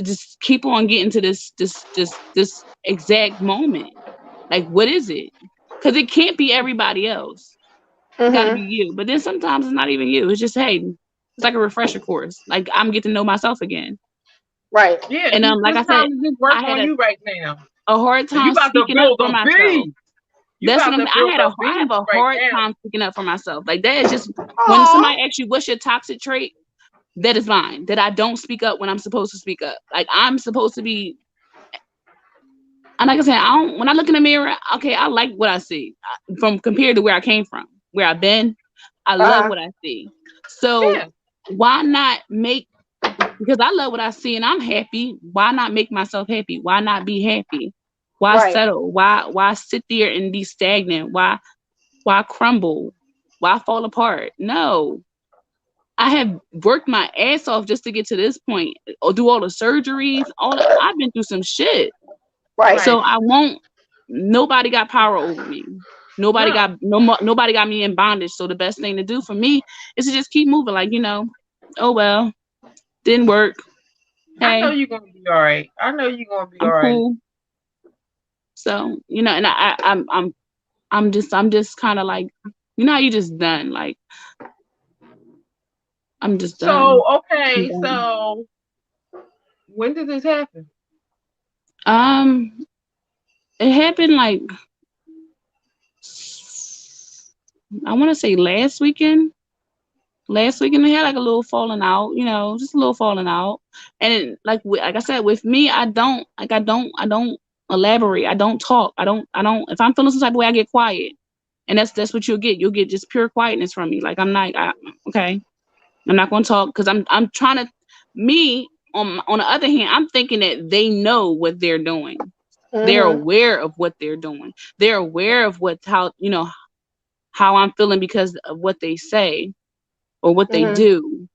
A: just keep on getting to this exact moment? Like, what is it? Because it can't be everybody else. It got to be
B: mm-hmm.
A: you. But then sometimes it's not even you. It's just, hey, it's like a refresher course. Like, I'm getting to know myself again.
B: Right.
C: Yeah,
A: And like I
C: it's
A: said,
C: time to just work
A: I had
C: on you right now.
A: a hard
C: And you
A: time
C: about to
A: speaking up
C: build
A: for
C: a
A: myself.
C: beast. You
A: That's what
C: about
A: I'm
C: to
A: saying.
C: build a
A: I have
C: beast
A: a
C: right
A: hard
C: now.
A: time speaking up for myself. Like, that is just, when
B: Oh,
A: somebody asks you what's your toxic trait, that is mine. That I don't speak up when I'm supposed to speak up. Like, I'm supposed to be, and like I said, when I look in the mirror, okay, I like what I see from compared to where I came from, where I've been. I love
B: uh-huh.
A: what I see. So
C: Yeah.
A: why not because I love what I see and I'm happy. Why not make myself happy? Why not be happy? Why
B: Right.
A: settle? Why sit there and be stagnant? Why crumble? Why fall apart? No. I have worked my ass off just to get to this point, or do all the surgeries, I've been through some shit.
B: Right.
A: So
C: Right.
A: I won't. Nobody got power over me. Nobody
C: No.
A: got nobody got me in bondage. So the best thing to do for me is to just keep moving. Like, oh well, didn't work.
C: I know
A: Hey,
C: you're gonna be all right. I know you're gonna be
A: I'm
C: all right.
A: cool. So, and I'm just kind of like, how you just done. Like, I'm just done.
C: So
A: I'm
C: okay,
A: done.
C: so when did this happen?
A: Um, it happened like, I want to say last weekend. Last weekend they had like a little falling out, just a little falling out. And like I said, with me, I don't elaborate. I don't talk. I don't. If I'm feeling some type of way, I get quiet, and that's what you'll get. You'll get just pure quietness from me. Like, I'm not. Okay, I'm not gonna talk because I'm trying to. Me on the other hand, I'm thinking that they know what they're doing. They're
B: Mm-hmm.
A: aware of what they're doing. They're aware of how I'm feeling because of what they say or what they
B: Mm-hmm.
A: do.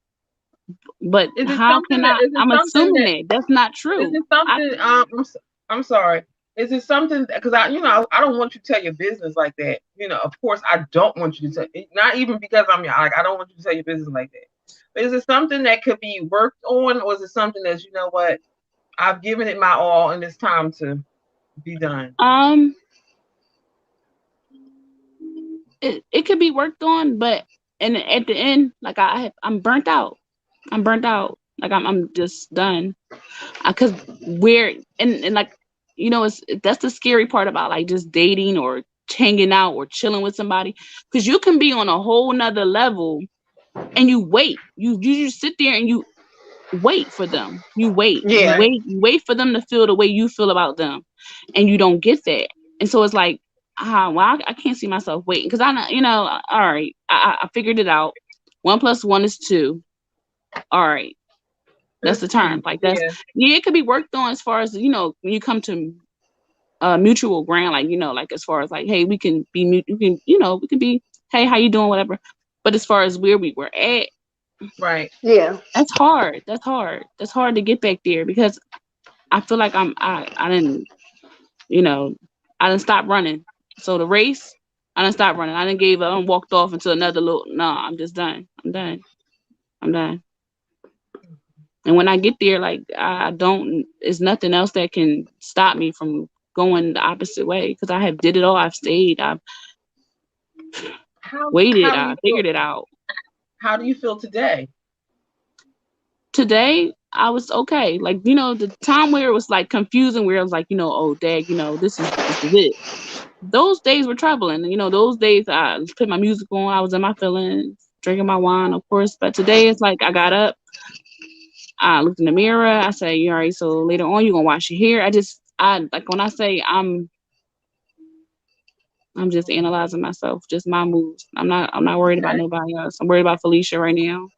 A: But
C: Is it
A: how
C: something
A: can
C: that
A: I?
C: is it
A: I'm
C: something
A: assuming
C: that
A: that that's not
C: is
A: true.
C: it something I'm sorry. Is it something because I don't want you to tell your business like that. Of course I don't want you to tell not even because like I don't want you to tell your business like that. But is it something that could be worked on or is it something that what I've given it my all and it's time to be done?
A: Um, it could be worked on, but and at the end, like, I'm burnt out. I'm burnt out. Like, I'm just done. Cause we're and like, that's the scary part about, like, just dating or hanging out or chilling with somebody, because you can be on a whole nother level and you wait. You just sit there and you wait for them. You
B: Yeah.
C: Right.
A: wait, you wait for them to feel the way you feel about them, and you don't get that. And so it's like, well, I can't see myself waiting because I know, all right, I figured it out. 1 + 1 is 2. All right, that's
C: It's
A: the term.
C: two.
A: Like, that's,
C: Yeah.
A: yeah, it could be worked on as far as, when you come to mutual ground, like, like, as far as, like, hey, we can be we can be, hey, how you doing, whatever. But as far as where we were at,
C: Right.
B: Yeah.
A: That's hard. That's hard. That's hard to get back there because I feel like I didn't, you know, I didn't stop running. So the race, I didn't stop running. I didn't gave up and walked off into another little. No, I'm just done. I'm done. I'm done. And when I get there, like I don't, it's nothing else that can stop me from going the opposite way because I have did it all. I've stayed. I've waited.
C: How do
A: I
C: you feel?
A: figured it out.
C: How do you feel today?
A: Today I was okay. Like, the time where it was like confusing, where I was like, oh dad, this is it. Those days were troubling. Those days I put my music on, I was in my feelings, drinking my wine, of course. But today it's like I got up, I looked in the mirror, I said, you all right, so later on you're gonna wash your hair. I like when I say I'm just analyzing myself, just my moves. I'm not worried about
C: Okay.
A: nobody else. I'm worried about Felicia right now.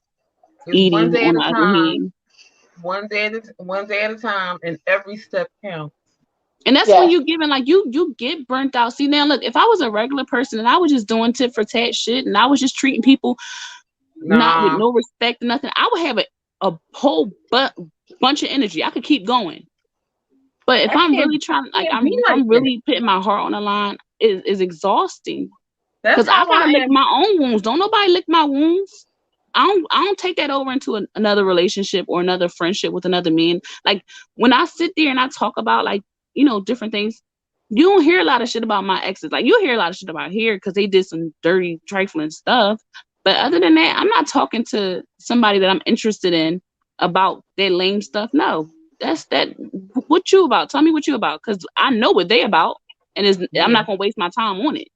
C: It's
A: Edie
C: one day
A: on
C: at
A: the
C: a
A: other
C: time.
A: hand.
C: One day at a time, and every step counts.
A: And that's when
B: Yes.
A: you giving like you get burnt out. See now, look, if I was a regular person and I was just doing tit for tat shit and I was just treating people not with
C: Nah,
A: no respect or nothing, I would have a whole bunch of energy. I could keep going. But if
C: I
A: I'm
C: can't.
A: really trying,
C: I
A: like
C: can't be
A: if
C: like
A: I'm
C: that.
A: really putting my heart on the line, is exhausting.
C: That's
A: Cause I
C: how
A: gotta
C: I
A: lick
C: am.
A: my own wounds. Don't nobody lick my wounds. I don't take that over into another relationship or another friendship with another man. Like when I sit there and I talk about like different things, you don't hear a lot of shit about my exes. Like you hear a lot of shit about here because they did some dirty, trifling stuff. But other than that, I'm not talking to somebody that I'm interested in about their lame stuff. No, that's that. What you about? Tell me what you about, because I know what they about, and I'm
C: Yeah,
A: not gonna waste my time on it.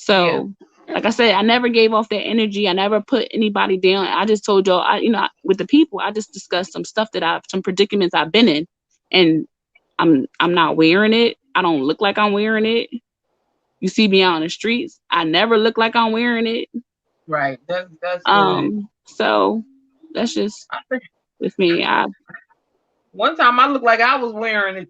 C: yeah,
A: So, like I said, I never gave off that energy. I never put anybody down. I just told y'all, with the people, I just discussed some stuff some predicaments I've been in, and I'm not wearing it. I don't look like I'm wearing it. You see me out on the streets, I never look like I'm wearing it.
C: right. That's good.
A: So that's just
C: I think
A: with me.
C: one time I looked like I was wearing it.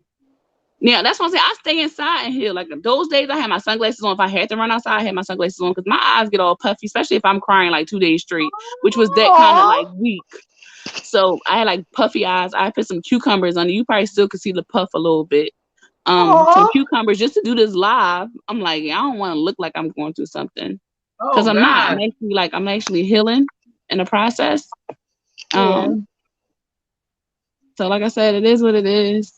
A: Yeah, that's what I'm saying. I stay inside in here. Like those days, I had my sunglasses on. If I had to run outside, I had my sunglasses on because my eyes get all puffy, especially if I'm crying like 2 days straight, which was that kind of like
B: Aww.
A: week. So I had like puffy eyes. I put some cucumbers under. You probably still could see the puff a little bit. Some
B: Aww.
A: cucumbers just to do this live. I'm like, I don't want to look like I'm going through something because
C: Oh
A: I'm not.
C: God.
A: I'm actually healing in the process.
B: Yeah.
A: Um, so like I said, it is what it is,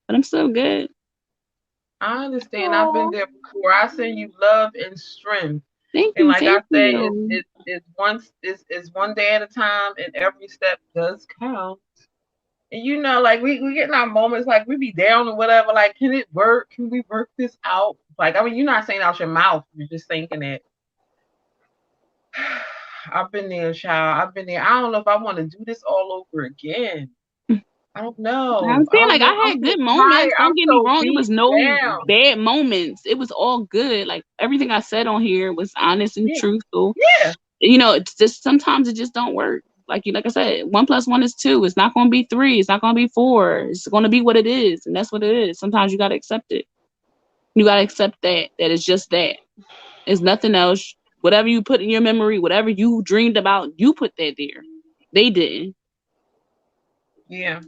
A: but I'm still good.
C: I understand. I've been
B: Aww.
C: there before. I send you love and strength.
A: Thank
C: And
A: you,
C: like I
A: thank
C: say,
A: you.
C: it's one day at a time, and every step does count. And like we get in our moments, like we be down or whatever. Like, can it work? Can we work this out? Like, I mean, you're not saying out your mouth. You're just thinking it. I've been there, child. I've been there. I don't know if I want to do this all over again. I don't know.
A: I'm
C: I
A: saying
C: don't
A: like
C: know.
A: I
C: I'm
A: had
C: so
A: good
C: tired.
A: moments.
C: I'm
A: Don't get me
C: so
A: wrong. It
C: beat
A: was no
C: down.
A: bad moments. It was all good. Like everything I said on here was honest and
C: Yeah.
A: truthful.
C: Yeah.
A: It's just sometimes it just don't work. Like I said, 1+1 is 2. It's not gonna be 3. It's not gonna be 4. It's gonna be what it is, and that's what it is. Sometimes you gotta accept it. You gotta accept that it's just that. It's nothing else. Whatever you put in your memory, whatever you dreamed about, you put that there. They didn't.
C: Yeah.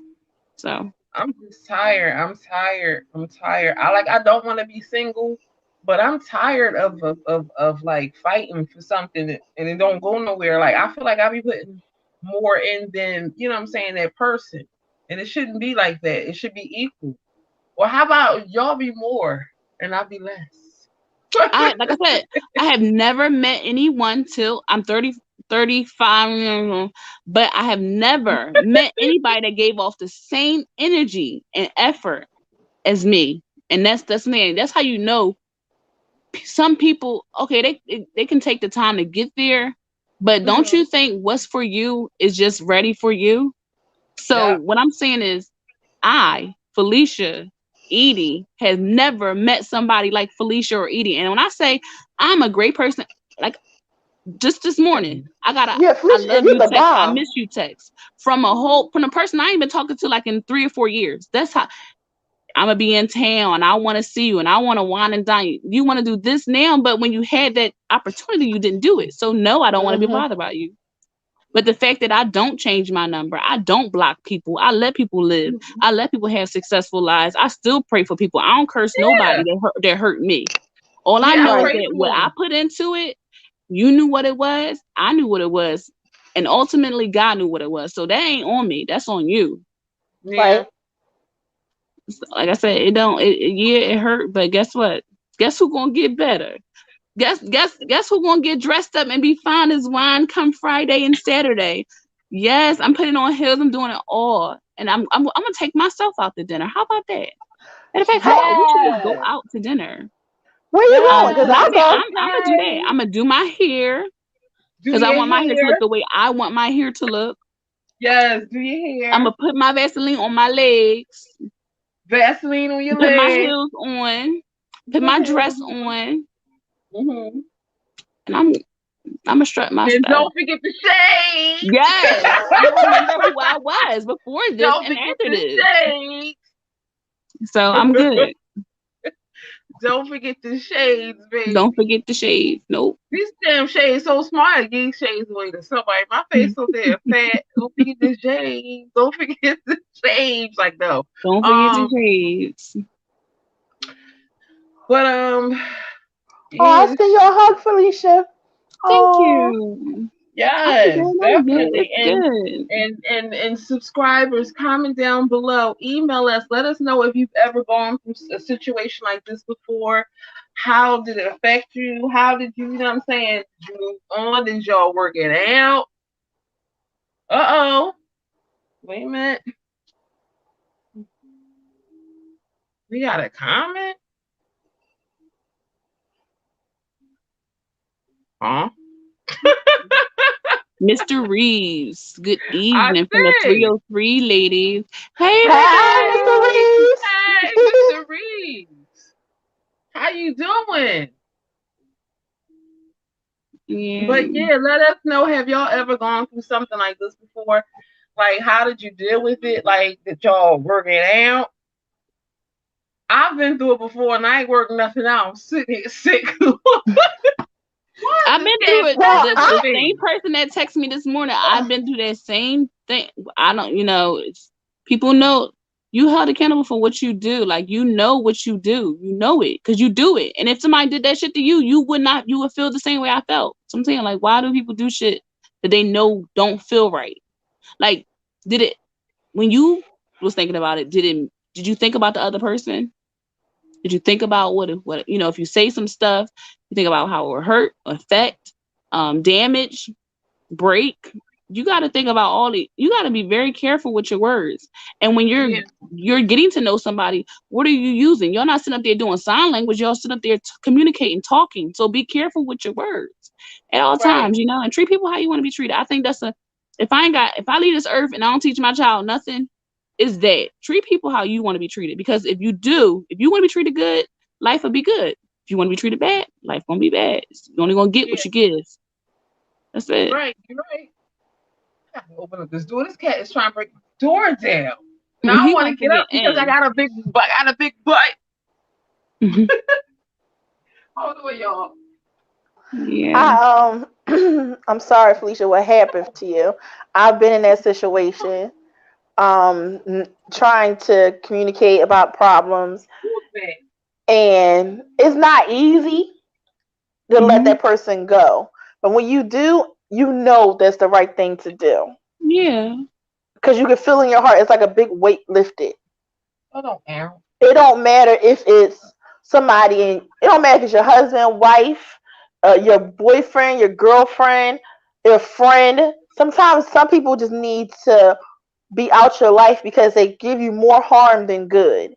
A: So
C: I'm just tired. I'm tired. I'm tired. I don't want to be single, but I'm tired of like fighting for something and it don't go nowhere. Like I feel like I be putting more in than, what I'm saying, that person. And it shouldn't be like that. It should be equal. Or how about y'all be more and I be less?
A: like I said, I have never met anyone till I'm 35, but I have never met anybody that gave off the same energy and effort as me. And that's me. That's how you know some people, okay, they can take the time to get there, but don't
C: Hmm.
A: you think what's for you is just ready for you? So
C: Yep.
A: what I'm saying is Felicia, Edie, has never met somebody like Felicia or Edie. And when I say I'm a great person, like just this morning, I got a
B: Yeah,
A: I
B: Felicia,
A: love
B: you
A: you
B: the
A: text, I
B: bomb.
A: miss you text from a person I ain't been talking to like in 3 or 4 years. That's how I'm gonna be in town. I want to see you, and I want to wine and dine you. You want to do this now, but when you had that opportunity, you didn't do it. So no, I don't want to be bothered by you. But the fact that I don't change my number, I don't block people, I let people live, I let people have successful lives. I still pray for people. I don't curse nobody that hurt me. All I know is that what I put into it, you knew what it was, I knew what it was, and ultimately God knew what it was. So that ain't on me. That's on you.
C: Yeah.
A: Like I said, it hurt, but guess what? Guess who gonna get better? Guess who gonna get dressed up and be fine as wine come Friday and Saturday? Yes, I'm putting on heels. I'm doing it all, and I'm gonna take myself out to dinner. How about that? Matter of fact, how about we should just go out to dinner?
B: Where you going? Because
A: I'm gonna do that. I'm gonna do my hair because I want my hair to look the way I want my hair to look.
C: Yes, do your hair.
A: I'm gonna put my Vaseline on my legs.
C: Vaseline on your
A: legs. Put my
C: heels
A: on. Put my dress on. And I'm gonna strut my stuff.
C: And don't forget the shades.
A: Yes, I remember who I was before this and after this.
C: Shades.
A: So I'm good.
C: Don't forget the shades, baby.
A: Don't forget the shades. Nope.
C: These damn shades so smart. I give shades away to somebody. My face so damn fat. Don't forget the shades. Don't forget the shades. Like no.
A: Don't forget the shades.
C: But
B: I'll send you a hug, Felicia.
A: Thank you.
C: Yes, definitely.
A: Good.
C: And subscribers, comment down below. Email us. Let us know if you've ever gone through a situation like this before. How did it affect you? How did you know what I'm saying? Did you move on? Did y'all work it out? Wait a minute. We got a comment? Huh?
A: Mr. Reeves, good evening from the 303 ladies. Hey,
B: Mr. Reeves.
C: Hey, Mr. Reeves. How you doing?
A: Yeah.
C: But yeah, let us know. Have y'all ever gone through something like this before? Like, how did you deal with it? Like, did y'all work it out? I've been through it before, and I ain't working nothing out. I'm sitting here sick.
A: I've been through it. The same person that texted me this morning, I've been through that same thing. I don't, people know you held accountable for what you do. Like, you know what you do. You know it because you do it. And if somebody did that shit to you, you would feel the same way I felt. So I'm saying, like, why do people do shit that they know don't feel right? Like, when you was thinking about it, did you think about the other person? Did you think about what if you say some stuff, you think about how it will hurt, affect, damage, break? You got to think about you got to be very careful with your words. And when you're getting to know somebody, what are you using? You're not sitting up there doing sign language. You're sitting up there communicating, talking. So be careful with your words at all times, and treat people how you want to be treated. I think if I leave this earth and I don't teach my child nothing, is that treat people how you want to be treated. Because if you want to be treated good, life will be good. If you want to be treated bad, life gonna be bad. You're only gonna get what you give. That's it.
C: Right, you're right. I have to open up this door. This cat is trying to break the door down. Now I want to get up because I got a big butt. Hold on, y'all.
B: Yeah. I'm sorry, Felicia, what happened to you. I've been in that situation. Trying to communicate about problems, and it's not easy to let that person go, but when you do, that's the right thing to do.
A: Yeah,
B: because you can feel in your heart it's like a big weight lifted.
C: It
B: don't matter if it's somebody, and it don't matter if it's your husband, wife, your boyfriend, your girlfriend, your friend. Sometimes some people just need to be out your life because they give you more harm than good,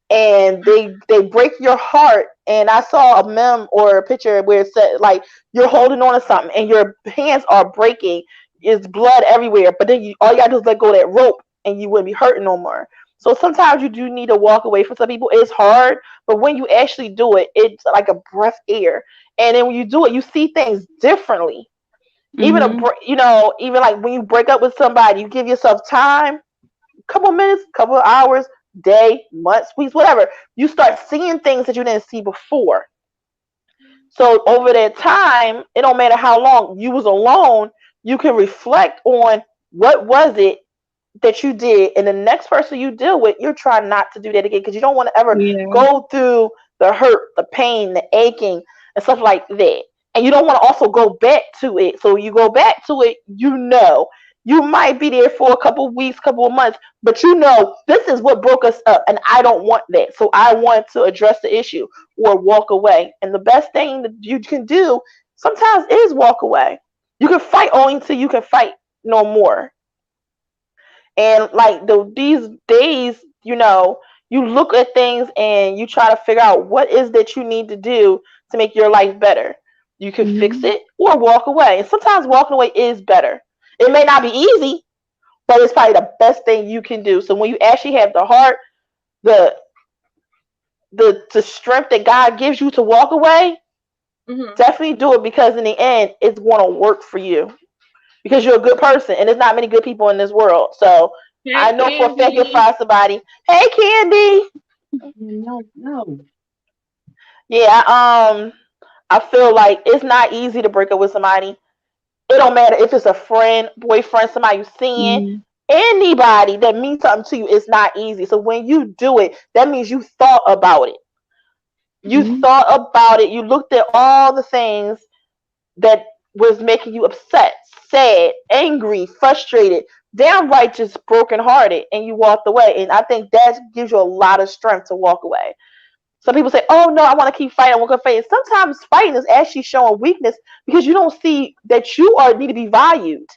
B: and they break your heart. And I saw a meme or a picture where it said, like, you're holding on to something and your hands are breaking, it's blood everywhere, but then all you gotta do is let go of that rope and you wouldn't be hurting no more. So sometimes you do need to walk away. For some people it's hard, but when you actually do it, it's like a breath air. And then when you do it, you see things differently. Even even like when you break up with somebody, you give yourself time, couple minutes, couple hours, day, months, weeks, whatever. You start seeing things that you didn't see before. So over that time, it don't matter how long you was alone, you can reflect on what was it that you did, and the next person you deal with, you're trying not to do that again because you don't want to ever
A: Yeah.
B: go through the hurt, the pain, the aching, and stuff like that. And you don't want to also go back to it. So you go back to it, you might be there for a couple of weeks, couple of months, but this is what broke us up, and I don't want that. So I want to address the issue or walk away. And the best thing that you can do sometimes is walk away. You can fight only until you can fight no more. And like these days, you look at things and you try to figure out what is that you need to do to make your life better. You can fix it or walk away. And sometimes walking away is better. It may not be easy, but it's probably the best thing you can do. So when you actually have the heart, the strength that God gives you to walk away, definitely do it, because in the end, it's going to work for you. Because you're a good person, and there's not many good people in this world. So I know for a fact you'll find somebody. Hey, Candy.
C: No.
B: Yeah, I feel like it's not easy to break up with somebody. It don't matter if it's a friend, boyfriend, somebody you're seeing, anybody that means something to you. It's not easy. So when you do it, that means you thought about it. You thought about it. You looked at all the things that was making you upset, sad, angry, frustrated, downright just brokenhearted, and you walked away. And I think that gives you a lot of strength to walk away. Some people say, oh no, I want to keep fighting, I want to fight. Sometimes fighting is actually showing weakness because you don't see that you need to be valued.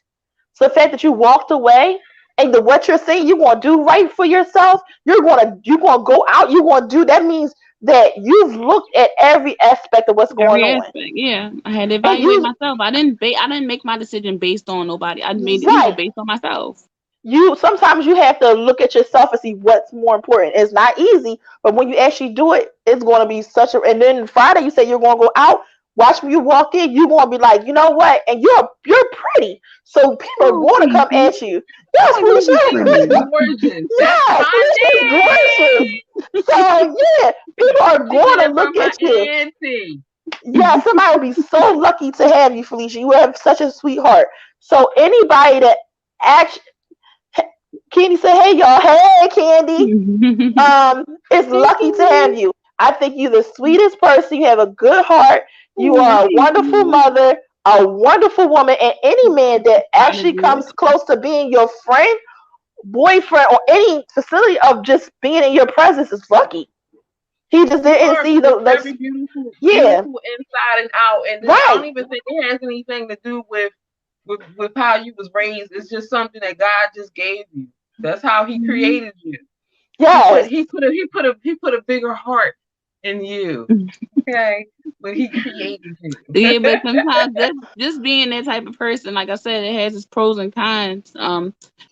B: So the fact that you walked away and what you're saying you're going to do right for yourself, you're going to go out, you're going to do, that means that you've looked at every aspect of what's going on.
A: Yeah, I had to evaluate myself. I didn't make my decision based on nobody. I made it based on myself.
B: Sometimes you have to look at yourself and see what's more important. It's not easy, but when you actually do it, it's going to be and then Friday you say you're going to go out, watch me, you walk in, you're going to be like, you know what, and you're pretty, so people are going to come at you. Yes, gorgeous. Yeah, gorgeous. So yeah, people are going to look at you. Yeah, somebody will be so lucky to have you, Felicia. You have such a sweetheart. So anybody that actually, Candy said, hey y'all, hey Candy. It's lucky to have you. I think you're the sweetest person. You have a good heart. You are a wonderful mother, a wonderful woman, and any man that actually comes close to being your friend, boyfriend, or any facility of just being in your presence is lucky. He just didn't see the
C: very beautiful inside and out, and I don't even think it has anything to do with how you was raised. It's just something that God just gave you. That's how He created you.
B: Yeah,
C: he put a bigger heart in you. Okay, but He created you.
A: Yeah, but sometimes just being that type of person, like I said, it has its pros and cons.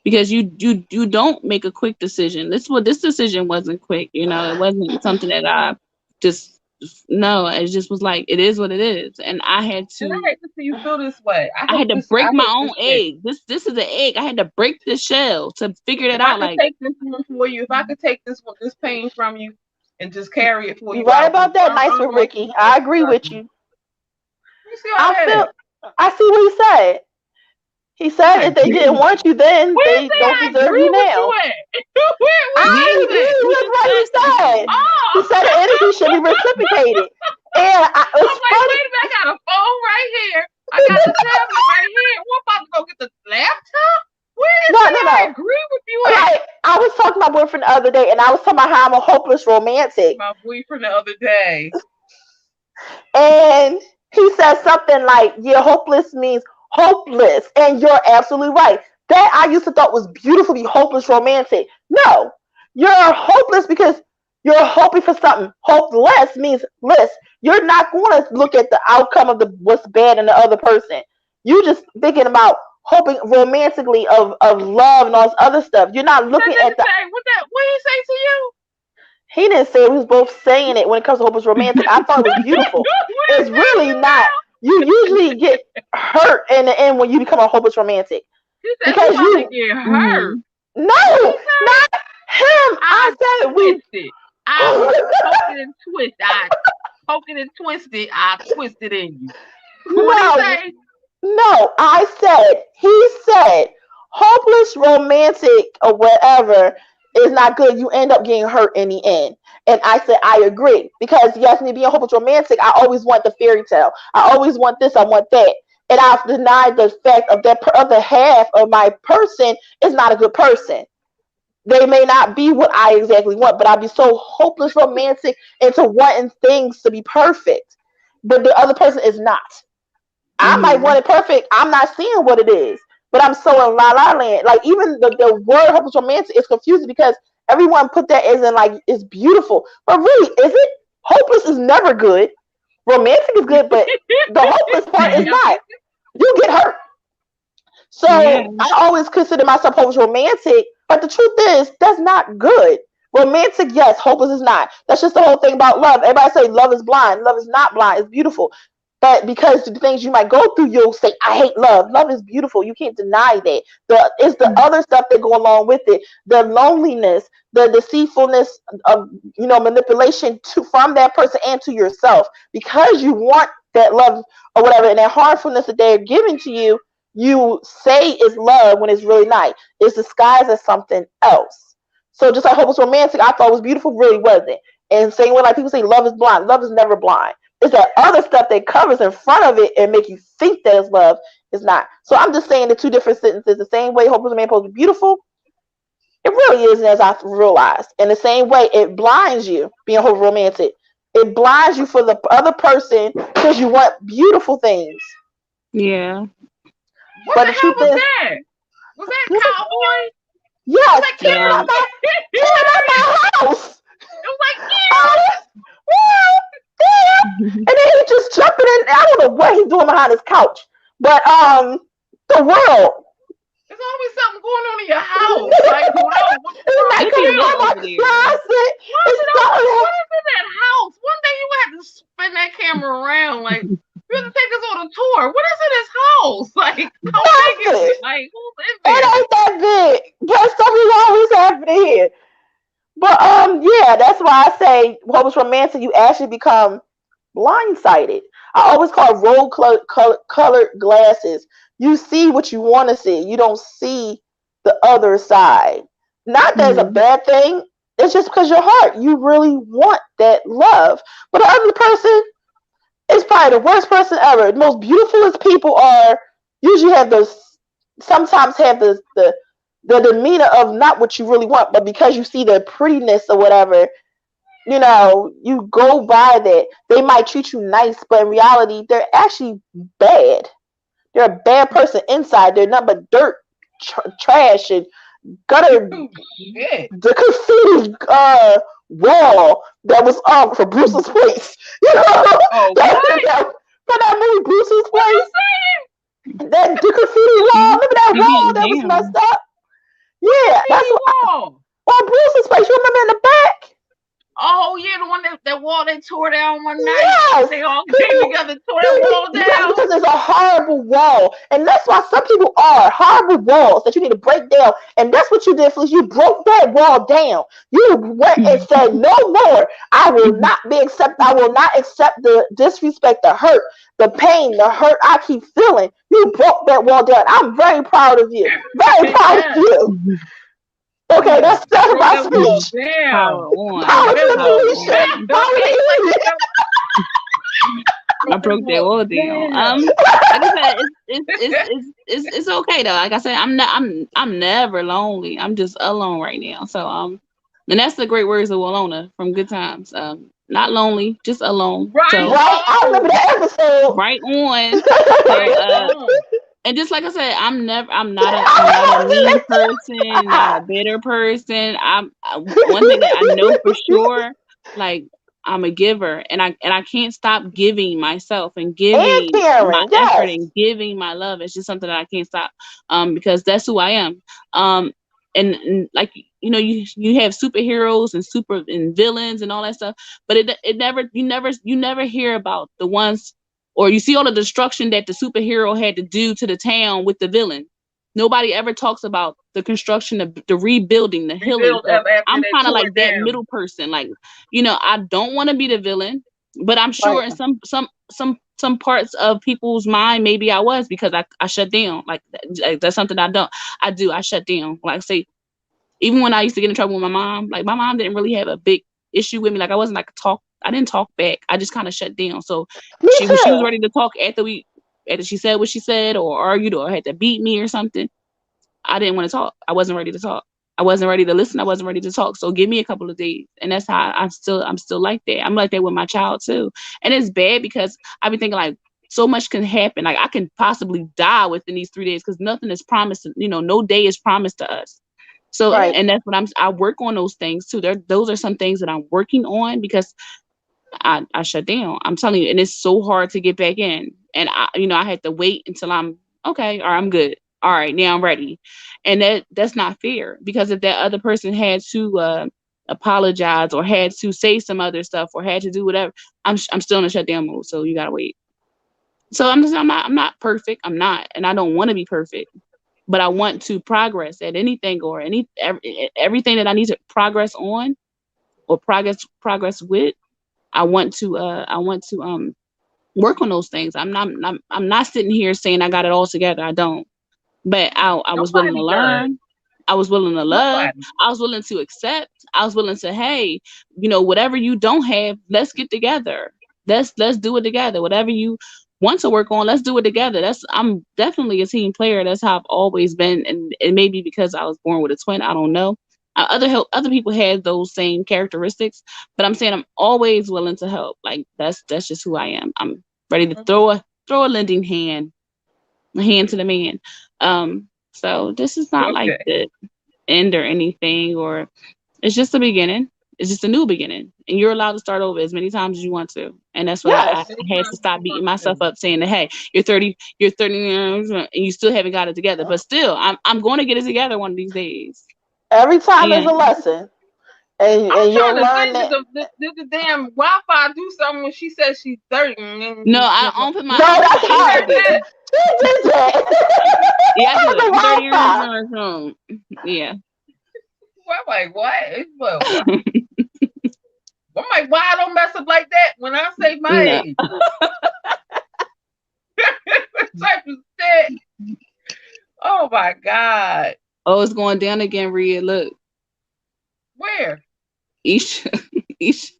A: Because you don't make a quick decision. This decision wasn't quick. It wasn't something that I just. No, it just was like, it is what it is, and I had to.
C: And I hate to see you feel this way.
A: I had to break my own egg. This is an egg. I had to break the shell to figure that out.
C: If I could take this one for you, if I could take this pain from you, and just carry it for you.
B: You're right about that, nice with Ricky. I agree with you. I see what he said. He said if they didn't want you then, they don't deserve you now. I agree with what he said. He said the energy should be reciprocated. And
C: wait a minute, I got a phone right here. I got the tablet right here. We're about to go get the laptop? Where is it? I agree with you.
B: I was talking to my boyfriend the other day, and I was talking about how I'm a hopeless romantic.
C: My boyfriend the other day.
B: And he said something like, yeah, hopeless means hopeless, and you're absolutely right. That I used to thought was beautiful, be hopeless romantic. No, you're hopeless because you're hoping for something. Hopeless means less. You're not going to look at the outcome of what's bad in the other person. You just thinking about hoping romantically of love and all this other stuff. You're not looking at
C: what did he say to you?
B: He didn't say it. We was both saying it when it comes to hopeless romantic. I thought it was beautiful. It's really not. You usually get hurt in the end when you become a hopeless romantic.
C: Because you get hurt.
B: No, not I said we.
C: Twisted. I poke it and twist. I poke it and twist it. I twist it in you. What do you
B: No,
C: say?
B: no. He said, hopeless romantic or whatever is not good. You end up getting hurt in the end. And I said, I agree. Because yes, me being a hopeless romantic, I always want the fairy tale. I always want this, I want that. And I've denied the fact of that other half of my person is not a good person. They may not be what I exactly want, but I'd be so hopeless romantic into wanting things to be perfect. But the other person is not. I might
A: Mm-hmm.
B: want it perfect. I'm not seeing what it is. But I'm so in la la land. Like even the word hopeless romantic is confusing because everyone put that as in like it's beautiful. But really, is it? Hopeless is never good. Romantic is good, but the hopeless part is not. You get hurt. So
A: Yeah.
B: I always consider myself hopeless romantic, but the truth is that's not good. Romantic, yes. Hopeless is not. That's just the whole thing about love. Everybody say love is blind. Love is not blind. It's beautiful. But because the things you might go through, you'll say, I hate love. Love is beautiful. You can't deny that. It's the other stuff that go along with it. The loneliness, the deceitfulness of manipulation from that person and to yourself. Because you want that love or whatever, and that harmfulness that they're giving to you, you say it's love when it's really not. It's disguised as something else. So just like hopeless romantic, I thought was beautiful, really wasn't. And same way like people say love is blind. Love is never blind. It's that other stuff that covers in front of it and make you think that it's love. It's not. So I'm just saying the two different sentences. The same way hopeless romantic is beautiful, it really isn't, as I realized. In the same way, it blinds you being hopeless romantic. It blinds you for the other person because you want beautiful things.
A: Yeah.
C: What
B: But
C: the
B: the
C: hell
B: truth
C: was
B: is,
C: that? Was that cowboy? It was
B: yes,
C: like
B: get
A: Yeah.
B: out my, get out my house.
C: It was like
B: Oh, and then he just jumping in. I don't know what he's doing behind his couch, but the world.
C: there's always something going on in your house. Like, wow, what's
B: It's
C: wrong
B: like
C: with
A: Look at
B: coming
C: you?
A: look
B: from my
A: over there.
B: closet.
C: Why is
B: It's
C: it always,
B: something.
C: what is in that house? One day you have to spin that camera around. Like, you have to take us on a tour. What is in this house? Like, how big is
B: Nothing.
C: it? Like, who's in
B: It
C: there?
B: ain't that big, but something's always happening here. But yeah, that's why I say what was romantic. You actually become blindsided. I always call it colored glasses. You see what you want to see. You don't see the other side. Not that it's a
A: Mm-hmm.
B: bad thing. It's just because your heart, you really want that love. But the other person is probably the worst person ever. The most beautifulest people are usually have sometimes have the demeanor of not what you really want, but because you see the prettiness or whatever, you go by that. They might treat you nice, but in reality, they're actually bad. They're a bad person inside. They're nothing but dirt, trash, and gutter.
C: Oh, shit.
B: The graffiti wall that was up for Bruce's place.
C: Oh,
B: that,
C: what?
B: that movie Bruce's
C: What you
B: place.
C: saying?
B: That the graffiti wall. Remember that
A: They
B: wall
A: getting
B: that was
A: down.
B: messed up?
C: What
B: Yeah, that's
C: graffiti wall?
B: on Bruce's place. You remember in the back?
C: Oh, yeah, the one that wall they tore down one night.
B: Yes.
C: They all came
B: People,
C: together, tore that wall
B: yes,
C: down.
B: because it's a horrible wall. And that's why some people are horrible walls that you need to break down. And that's what you did, Felicia. You broke that wall down. You went and said, no more. I will not accept the disrespect, the hurt, the pain, the hurt I keep feeling. You broke that wall down. I'm very proud of you. Very proud of
C: Yes.
B: you. Okay, that's
C: Broke
B: my
C: that wall
B: speech.
C: down.
A: Power on.
B: Power to
A: Power
B: Felicia.
A: on.
B: Power to Felicia.
A: I broke that wall down. Like I said, it's okay though. Like I said, I'm never lonely. I'm just alone right now. So and that's the great words of Walona from Good Times. Not lonely, just alone.
C: Right.
A: So
B: Right? I remember that episode.
A: right on.
C: Right
A: So
C: on.
A: and just like I said, I'm not a mean person, not a bitter person. One thing that I know for sure, like I'm a giver, and I can't stop giving myself and
B: And
A: giving my
B: Karen,
A: effort
B: yes.
A: and giving my love. It's just something that I can't stop, because that's who I am. And like you have superheroes and super and villains and all that stuff, but it never you never hear about the ones, or you see all the destruction that the superhero had to do to the town with the villain. Nobody ever talks about the construction, the rebuilding, the healing.
C: Rebuild
A: So
C: after
A: I'm
C: they
A: kind of
C: tore
A: like
C: it
A: that
C: down.
A: middle person. Like, I don't want to be the villain, but I'm sure
B: Right.
A: in some parts of people's mind, maybe I was, because I shut down. Like that's something I do. I shut down. Like, say, even when I used to get in trouble with my mom, like my mom didn't really have a big issue with me. Like I didn't talk back. I just kind of shut down. So
B: Me
A: when she was
B: too.
A: ready to talk after she said what she said or argued or had to beat me or something, I didn't want to talk. I wasn't ready to talk. I wasn't ready to listen. I wasn't ready to talk. So give me a couple of days. And that's how I'm still like that. I'm like that with my child too. And it's bad because I've been thinking like so much can happen. Like I can possibly die within these 3 days because nothing is promised. No day is promised to us. So,
B: Right.
A: and that's what I work on those things too. Those are some things that I'm working on because I shut down. I'm telling you, and it's so hard to get back in. And I had to wait until I'm okay, or I'm good. All right, now I'm ready. And that's not fair because if that other person had to apologize or had to say some other stuff or had to do whatever, I'm still in a shutdown mode. So you gotta wait. So I'm not perfect. I'm not, and I don't want to be perfect. But I want to progress at anything or everything that I need to progress on or progress with. I want to work on those things. I'm not sitting here saying I got it all together. I don't. But I was willing to
C: Nobody does.
A: learn. I was willing to love.
C: Nobody.
A: I was willing to accept. I was willing to, hey, whatever you don't have, let's get together. Let's do it together. Whatever you want to work on, let's do it together. I'm definitely a team player. That's how I've always been, and it may be because I was born with a twin. I don't know. Other people had those same characteristics, but I'm saying I'm always willing to help. Like that's just who I am. I'm ready to throw a lending hand, a hand to the man. So this is not like
C: Okay.
A: the end or anything, or it's just the beginning. It's just a new beginning, and you're allowed to start over as many times as you want to. And that's what I
B: Yes.
A: had to stop beating myself up, saying that, hey, you're 30 years, and you still haven't got it together. But still, I'm going to get it together one of these days.
B: Every time is a
A: And
B: lesson, and
C: I'm trying
B: you'll
C: to
B: learn
C: think
B: that.
C: did the damn Wi-Fi do something when she said she's 30.
A: no, I don't put
B: No,
A: my I don't put
B: that's
A: the
C: You
A: age
B: her.
C: heard
A: up there.
C: that?
B: She did that.
A: Yeah, I do it.
B: The
A: I'm 30 years
B: Wi-Fi.
A: old. Yeah.
C: Well, I'm like, what? What? I'm like, why I don't mess up like that when I say my
A: No.
C: age? Type of shit. Oh my God.
A: Oh, it's going down again, Rhea. Look,
C: Where?
A: Isha. Isha.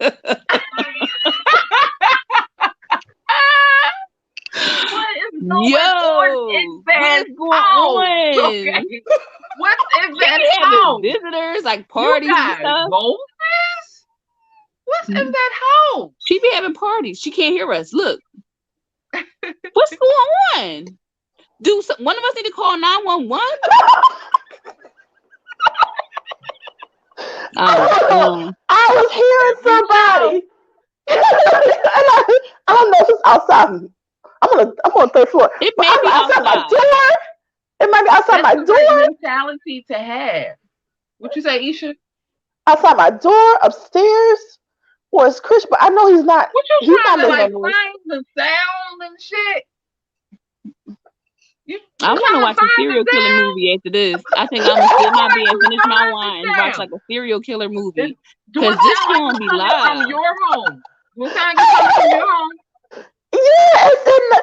C: What is going on in
A: Yo,
C: that
A: what's going
C: house?
A: on?
C: Okay. What's in
A: She
C: that
A: be having
C: house?
A: visitors, like
C: You
A: parties and
C: guys,
A: stuff.
C: Moses? What's in that house?
A: She be having parties. She can't hear us. Look, what's going on? One of us need to call 911?
B: I was hearing somebody. I don't know if it's outside. I'm on the third floor.
A: It
B: But
A: may be
B: outside my
A: outside.
B: door. It might be outside my
C: That's the right
B: door.
C: mentality to have. What you say, Isha?
B: Outside my door, upstairs. Or it's Chris, but I know he's not.
C: What you
B: He's
C: trying
B: not
C: to
B: making
C: like
B: no noise.
C: find the sound and shit? You
A: I want to
C: trying to
A: watch a
C: find
A: serial
C: the
A: killer
C: sound?
A: movie after this. I think I'm gonna sit my bed,
C: You
A: finish my
C: find
A: wine,
C: the
A: and watch
C: sound.
A: like a serial killer movie.
C: Do
A: Cause
C: it
A: this
C: sound like
A: gonna
C: it's
A: be
C: coming from
A: live.
C: your home? Do it sound like it's coming from your home?
B: Yeah, it's in the.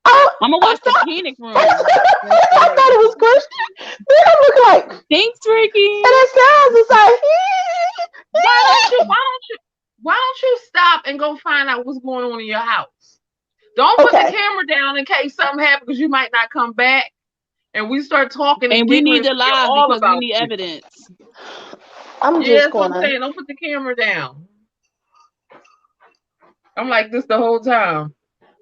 A: I'm gonna
B: I
A: watch the
B: thought,
A: Panic Room.
B: I thought it was Christian. Then I'm looking like,
A: Thanks, Ricky.
B: and it sounds just like.
C: Why don't you stop and go find out what's going on in your house? Don't put the
B: Okay.
C: camera down in case something happens because you might not come back. And we start talking and
A: And we
C: giggling
A: need to
C: and forget
A: live
C: all
A: because we
C: about
A: need
C: you.
A: evidence.
B: I'm
C: Yeah,
B: just
C: that's what I'm
B: gonna.
C: saying. Don't put the camera down. I'm like this the whole time.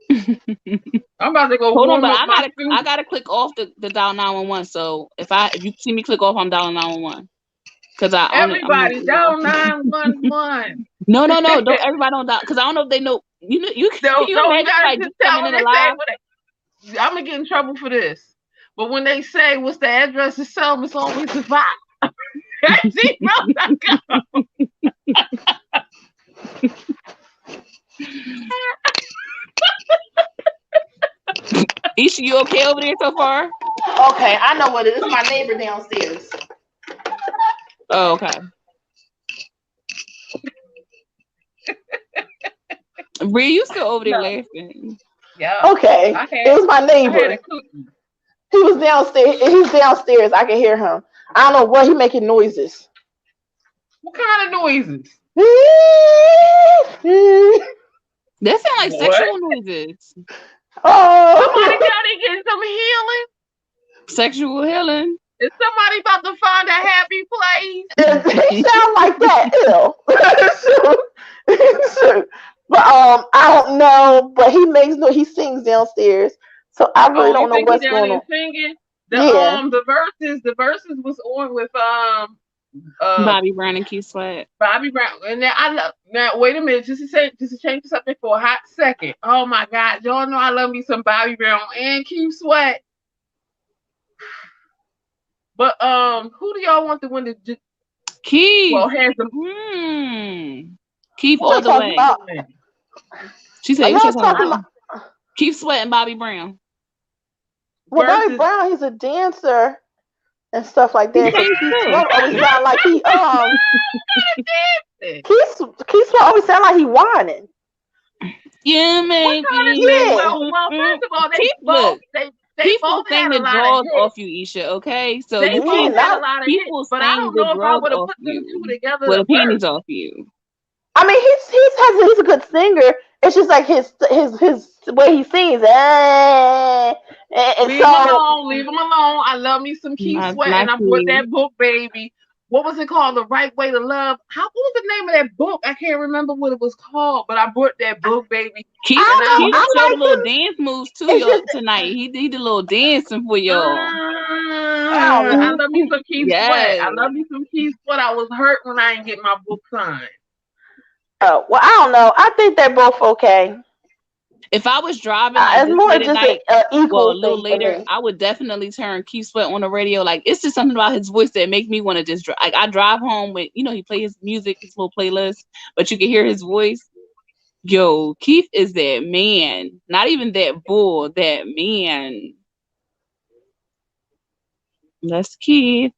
C: I'm about to go
A: Hold on,
C: warm
A: but
C: up my
A: I
C: food.
A: gotta click off the dial 911. So if you see me click off, I'm dialing 911. Cause
C: Everybody down 911.
A: No, don't everybody don't dial. Cause I don't know if they know. You can you
C: No, you
A: imagine
C: gotta
A: somebody
C: just
A: just
C: tell
A: coming
C: them.
A: in
C: They say
A: alive?
C: I'm gonna get in trouble for this. But when they say what's the address to sell, it's always the vibe.
A: Isha, you okay over there so far?
B: Okay, I know what it is. It's my neighbor downstairs.
A: Oh, okay. Bree, you still over there laughing?
C: Yeah.
B: Okay, it was my
C: I had
B: neighbor.
C: a cookie.
B: He was downstairs. He's downstairs. I can hear him. I don't know what he making noises.
C: What kind of noises?
A: That sound like
C: What?
A: sexual noises.
C: Somebody
B: Oh,
C: tell they getting some healing.
A: Sexual healing.
C: Is somebody about to find a happy place?
B: he sound like that. Ew. But I don't know. But he makes no. He sings downstairs, so I really
C: Oh,
B: don't
C: you
B: know
C: think he
B: what's
C: down
B: going
C: there
B: on.
C: singing?
B: Yeah.
C: The verses was on with
A: Bobby Brown and Keith Sweat.
C: Bobby Brown. And now I love now wait a minute, just to change the subject for a hot second. Oh my God, y'all know I love me some Bobby Brown and Keith Sweat. But who do y'all want to win the
A: Keith.
C: well has the
A: Keith
B: What
A: all
B: you
A: the
B: talking
A: way.
B: about?
A: She said,
B: Are
A: "What
B: y'all
A: you
B: talking
A: about?" Keith Sweat and Bobby Brown.
B: Well, Bobby
C: versus
B: Brown, he's a dancer and stuff like
A: He
B: that. But
A: sings
B: Keith
A: too.
B: Sweat always sound like he
C: dancing.
B: Keith Sweat always sound like he whining.
A: You make me.
B: Yeah.
C: Well, first of all,
A: Keith, look.
C: they
A: Keith will
C: both
A: sing
C: had
A: the
C: a lot of
A: draws
C: hits.
A: off you, Isha. Okay, so
C: They
A: you
C: both
A: can't.
C: had a lot of
A: Keith
C: hits,
A: will
C: but I
A: sing
C: don't
A: the
C: know if I
A: draws
C: would have
A: off
C: put them two
A: you
C: together
A: with the
C: the
A: panties
C: first.
A: off you.
B: I mean, he's a good singer. It's just like his way he sings. And
C: Leave him
B: so
C: alone. Leave him alone. I love me some Keith Sweat, and I bought that book, baby. What was it called? The Right Way to Love. What was the name of that book? I can't remember what it was called, but I bought that book, baby.
A: Keith
B: I
A: showed
B: like
A: a little
B: him.
A: dance moves too,
B: It's
A: y'all,
B: just
A: tonight. He did a little dancing for y'all.
B: I don't
C: I
B: know.
C: love me some Keith Sweat.
A: Yes.
C: I love me some Keith Sweat. I was hurt when I didn't get my book signed.
B: Oh well, I don't know. I think they're both okay.
A: If I was driving like
B: It's
A: this
B: more
A: late at
B: just
A: night,
B: an equal
A: well, a little
B: thing for
A: later,
B: me.
A: I would definitely turn Keith Sweat on the radio. Like, it's just something about his voice that make me want to just drive. Like, I drive home with, he play his music, his little playlist, but you can hear his voice. Yo, Keith is that man. Not even that bull, that man. That's Keith.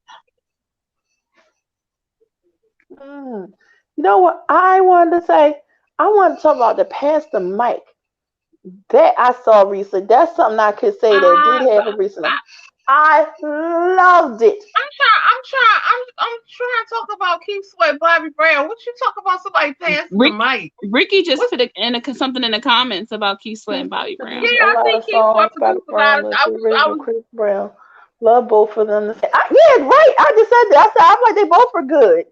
B: You know what I wanted to say? I want to talk about the Pastor Mike that I saw recently. That's something I could say that did happen recently. I loved it.
C: I'm trying to talk about Keith Sweat, Bobby Brown. What you talk about somebody passing the mic?
A: Ricky just put something in the comments about Keith Sweat and Bobby Brown.
C: Yeah, I think Keith Sweat produced a lot. I was
B: Chris Brown. Love both of them. Yeah, right. I just said that. I like they both were good.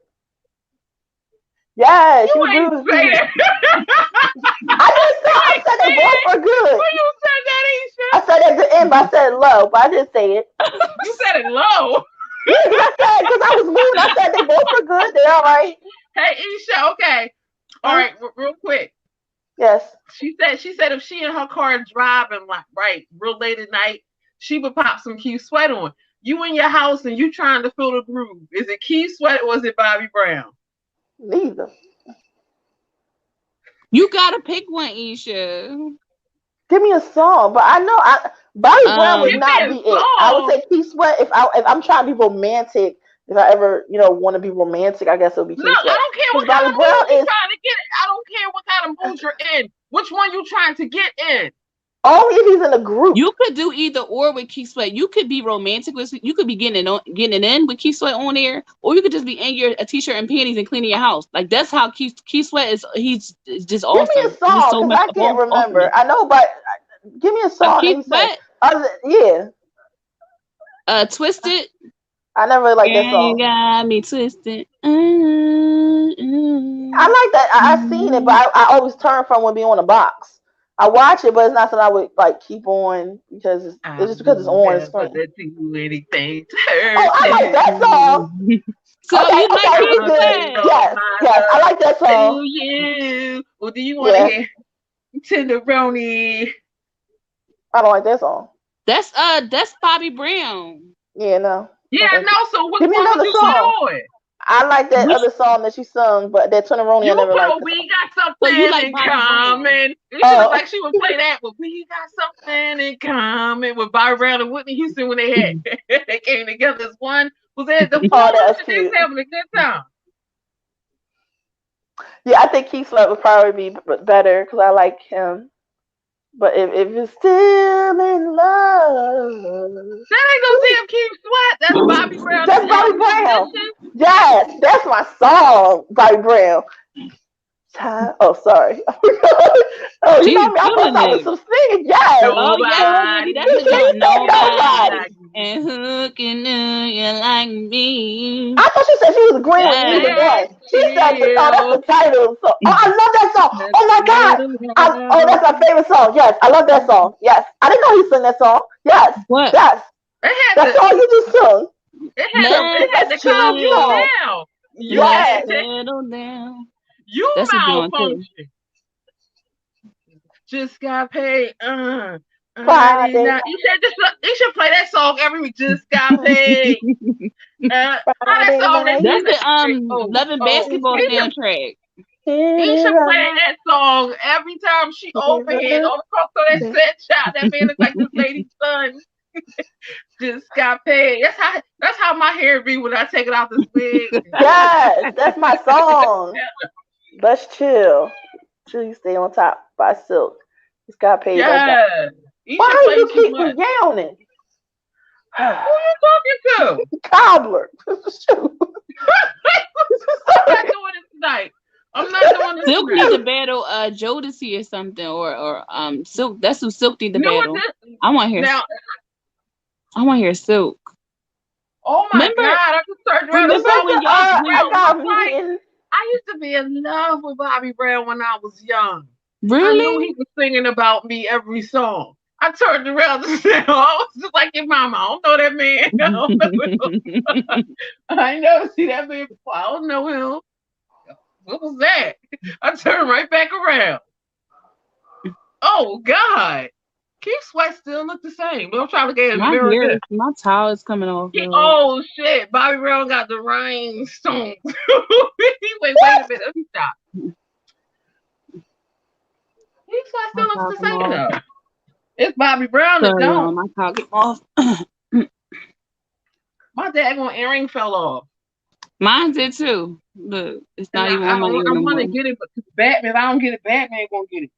B: Yes,
C: you ain't say that.
B: I said they both were good.
C: When you said that, Isha?
B: I said at the end, but I said it low, but I didn't say it.
C: You said it low.
B: I said because I was moving. I said they both were good. They're all right.
C: Hey, Isha. Okay. All right. Real quick.
B: Yes.
C: She said if she in her car driving real late at night, she would pop some Keith Sweat on. You in your house and you trying to feel the groove. Is it Keith Sweat or is it Bobby Brown?
B: Neither.
A: You gotta pick one, Isha.
B: Give me a song, but I know Bobby Brown would not be it. I would say Keith Sweat if I'm trying to be romantic. If I ever, want to be romantic, I guess it would be Keith Sweat.
C: I don't care what kind of mood you're trying to get. I don't care what kind of mood you're in. Which one you trying to get in?
B: Only if he's in a group.
A: You could do either or with Keith Sweat. You could be romantic with. You could be getting it in with Keith Sweat on there, or you could just be in a t-shirt and panties and cleaning your house. Like that's how Keith Sweat is. He's just awesome.
B: Give me a song because I can't remember. Awesome. I know, but give me a song.
A: Keith Sweat.
B: Yeah.
A: Twisted.
B: I never really liked that song.
A: You got me twisted.
B: I like that. I've seen it, but I always turn from when being on a box. I watch it, but it's not something I would keep on because it's just because it's on the screen.
C: Do anything
B: I like that song.
A: So you like
B: Yes, I like that song.
C: Do you? Or do you want to hear Tenderoni?
B: I don't like that song.
A: That's Bobby Brown.
B: Yeah, no.
C: Yeah, no. So what
B: give me another song. I like that
A: Which
B: other song that she sung, but that Tony
C: You
B: I never liked.
C: put we got
A: so
C: something
A: you like
C: in
A: Bobby Brown?
C: common. She
B: Oh.
C: looked like she would play that, but we got something in common with Bobby Brown and Whitney Houston when they had they came together as one. Was that the
B: Oh, that's
C: they was
B: cute.
C: having a good time?
B: Yeah, I think Keith Sweat would probably be better because I like him. But if you're still in love,
C: That ain't no damn Keith Sweat. That's Bobby Brown.
B: that's Bobby Brown. Yes, that's my song, Bobby Brown. Oh, sorry. Oh, you know me. I thought I was some singing. Yes.
A: Oh yeah,
C: Nobody.
A: that's the joint.
B: Nobody.
A: Nobody. And who can do you like me?
B: I thought she said she was agreeing with me today. She said, "Oh, that's the title." So, I love that song. Oh my God. Oh, that's my favorite song. Yes, I love that song. Yes, I didn't know he sang that song. Yes.
A: What?
B: Yes. That song you just sung.
C: It had to calm you down.
B: Yes.
A: Settle down.
C: You
A: That's a good one,
C: malfunction. Just got paid.
B: Friday.
C: You should play that song every week. Just got paid. That song.
A: That's the Love and Basketball soundtrack.
C: He should play that song every time she overhead on the cross of that set shot. That man looks like this lady's son. Just got paid. That's how my hair be when I take it out this wig.
B: Yes, that's my song. Let's chill. Till you stay on top by Silk. Just got paid.
C: Yeah.
B: Why do you keep yawning?
C: Who are you talking to?
B: Cobbler.
C: I'm not doing it tonight. I'm not doing this.
A: Silk need to battle Jodeci or something, or Silk. That's who Silk need to battle. I want to hear.
C: Now,
A: I want to hear Silk.
C: Oh my God! I just started I used to be in love with Bobby Brown when I was young.
A: Really?
C: I knew he was singing about me every song. I turned around and said, "Oh, I was just like your mama. I don't know that man. I don't know him. I ain't never see that man before. I don't know him. What was that?" I turned right back around. Oh God. Keith Sweat still look the same. But I'm trying to get him mirror.
A: My towel is coming off.
C: Oh shit! Bobby Brown got the rhinestones. Wait a minute. Let me stop. Keith Sweat still looks the same though. It's Bobby Brown that don't.
A: My towel get off.
C: My daggone earring fell off.
A: Mine did too. Look, it's not even on my ear.
C: I want to get it, but Batman. If I don't get it, Batman gonna get it.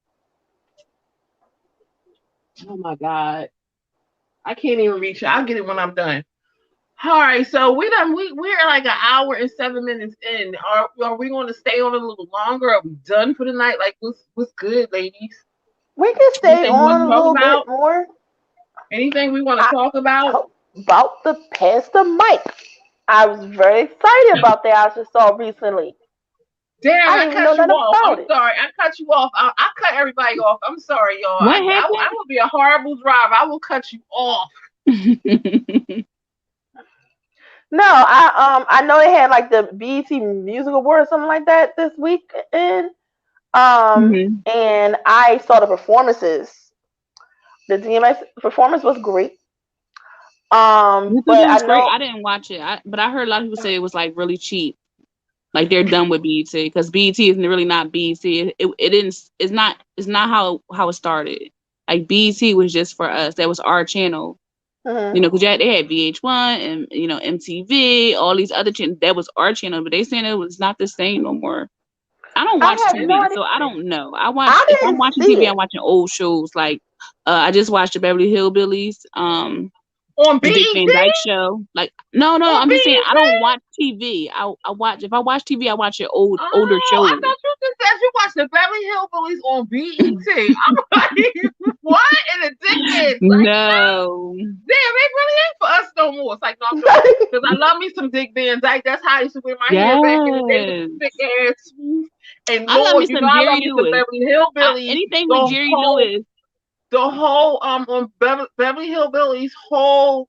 C: Oh my God. I can't even reach it. I'll get it when I'm done. All right, so we're like an hour and 7 minutes in. Are we going to stay on a little longer? Are we done for the night? Like, what's good, ladies?
B: We can stay on a little bit more.
C: Anything we want to talk about?
B: About the Pastor Mike. I was very excited about that. I just saw recently.
C: Damn, I cut you off. I'm sorry. I cut you off. I cut everybody off. I'm sorry, y'all.
A: What happened?
C: I will be a horrible driver. I will cut you off.
B: No, I know they had like the BET Music Award or something like that this week, and I saw the performances. The DMX performance was great. But
A: I didn't watch it. But I heard a lot of people say it was like really cheap. Like they're done with BET because BET isn't really not BET. It's not how it started. Like BET was just for us. That was our channel. You know, because they had VH1 and MTV, all these other channels. That was our channel, but they saying it was not the same no more. I don't watch TV, so I don't know. If I'm watching TV, I'm watching old shows. Like I just watched the Beverly Hillbillies.
C: On BET?
A: Dyke Show. Like no, I'm just saying I don't watch TV. If I watch TV, I watch your older shows.
C: I thought you just said you watched the Beverly Hillbillies on BET. I'm like, what in the dickhead? Like,
A: no.
C: Damn, it really ain't for us no more. It's like, no, because I love me some Dick Van Dyke. That's how I used to wear my hair back in the day with thick ass swoop. And
A: I love me some Jerry Lewis.
C: Beverly Hillbillies.
A: Anything with Jerry Lewis.
C: The whole on Beverly Hillbillies whole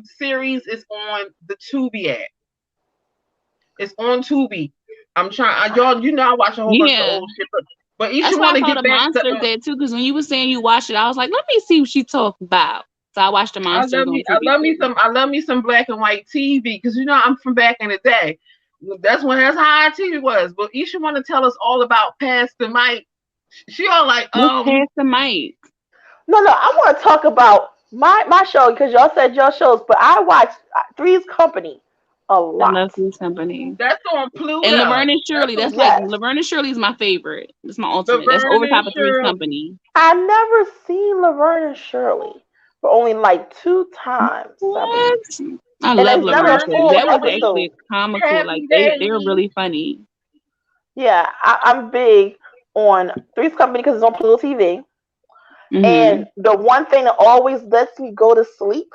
C: series is on the Tubi app. It's on Tubi. I'm trying, y'all. You know I watch a whole bunch of old shit, but you should want to get back to
A: there too. Because when you were saying you watched it, I was like, let me see what she talking about. So I watched the Monsters.
C: I love me some black and white TV because I'm from back in the day. That's how our TV was. But Isha want to tell us all about Past the Mic. She all like,
A: Let's pass the mic.
B: No, I want to talk about my show because y'all said your shows, but I watched Three's Company a
A: I
B: lot.
A: love this company.
C: That's on Pluto.
A: And Laverne and Shirley. That's
B: Yes.
A: like Laverne and Shirley is my favorite. That's my ultimate. That's
C: Laverne
A: over top
C: and
A: of Three's
C: Shirley.
A: Company.
B: I never seen Laverne and Shirley, but only like 2 times. I believe.
A: What? I
B: And
A: love
B: it's
A: Laverne
B: never
A: and Shirley.
B: full
A: That was
B: episode.
A: actually comical.
C: Happy
A: Like they're
C: Days.
A: really funny.
B: Yeah, I'm big on Three's Company because it's on Pluto TV.
A: Mhm.
B: And the one thing that always lets me go to sleep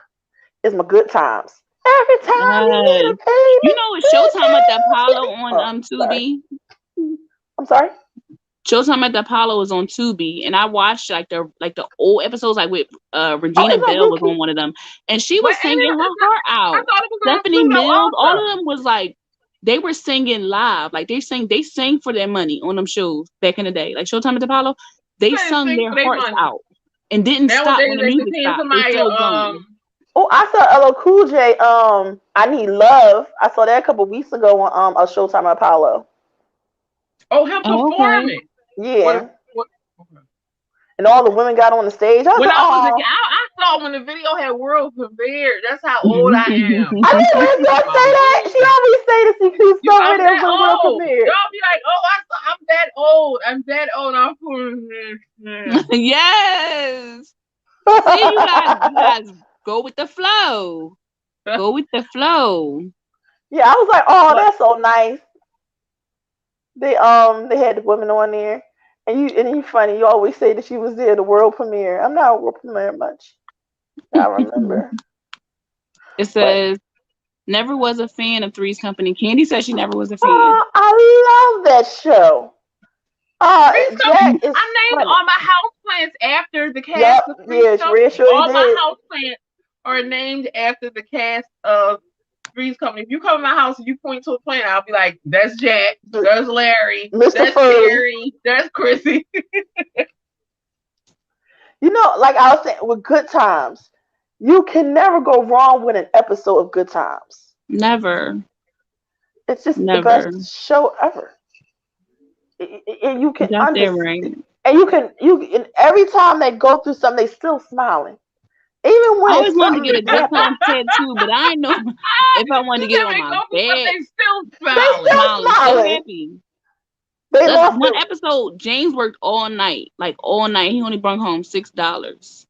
B: is my good times. Every time you need a
A: Yes.
B: baby,
A: You know it's Showtime at the Apollo on Tubi.
B: I'm sorry.
A: Showtime at the Apollo is on Tubi, and I watched like the old episodes, like with Regina
B: it's on
A: Bell was
B: Roku.
A: on one of them, and she was
C: But
A: singing her heart
C: I
A: out.
C: thought it was on
A: Stephanie
C: Pluto
A: Mills, all
C: also.
A: of them was like they were singing live, like they sang for their money on them shows back in the day, like Showtime at the Apollo. They
C: They
A: sung
C: sing
A: their
C: for their
A: hearts
C: money.
A: out and didn't stop
C: Nowadays
A: when the
C: they
A: music
C: paying
A: stopped. They
C: somebody
A: still going.
B: Oh, I saw LL Cool J. I Need Love. I saw that a couple weeks ago on a Showtime at Apollo.
C: him
A: Oh, okay.
C: performing.
B: Yeah,
C: What?
B: and all the women got on the stage. I was
C: When
B: like,
C: I was a
B: oh.
C: kid, I saw when the video had world premiere. That's how old I am.
B: I didn't hear y'all say that. She always say this. She keeps so
C: I'm
B: ready
C: that
B: when world
C: old.
B: premiere.
C: Y'all be like, I'm that old. I'm that old.
A: Yes. See, you guys go with the flow. Go with the flow.
B: Yeah, I was like, oh, that's so nice. They had the women on there, and you funny. You always say that she was there the world premiere. I'm not a world premiere much. I remember.
A: It says never was a fan of Three's Company. Candy says she never was a fan.
B: Oh, I love that show.
C: Three's
B: Jack
C: Company.
B: is
C: I named
B: funny.
C: all my houseplants after the cast
B: Yep,
C: of Three's
B: yes,
C: Company.
B: Red sure
C: All
B: did.
C: my houseplants are named after the cast of Three's Company. If you come to my house and you point to a plant, I'll be like, "That's Jack. There's Larry.
B: Mr.
C: That's
B: Furley.
C: Terry. That's Chrissy."
B: You know, like I was saying, with Good Times, you can never go wrong with an episode of Good Times.
A: Never.
B: It's just
A: Never.
B: the best show ever. And you can
A: Got that
B: understand.
A: right.
B: And and every time they go through something, they still smiling. Even
A: I
B: when
A: always
B: it's
A: wanted to get a
B: something
A: Good Times tattoo, but I didn't know if I wanted to get it on my
C: They
A: back.
C: still
B: they
C: smiling.
B: still
A: Still
B: smiling.
A: happy.
B: They
A: That's
B: lost
A: one
B: it.
A: episode. James worked all night, like all night. He only brought home $6.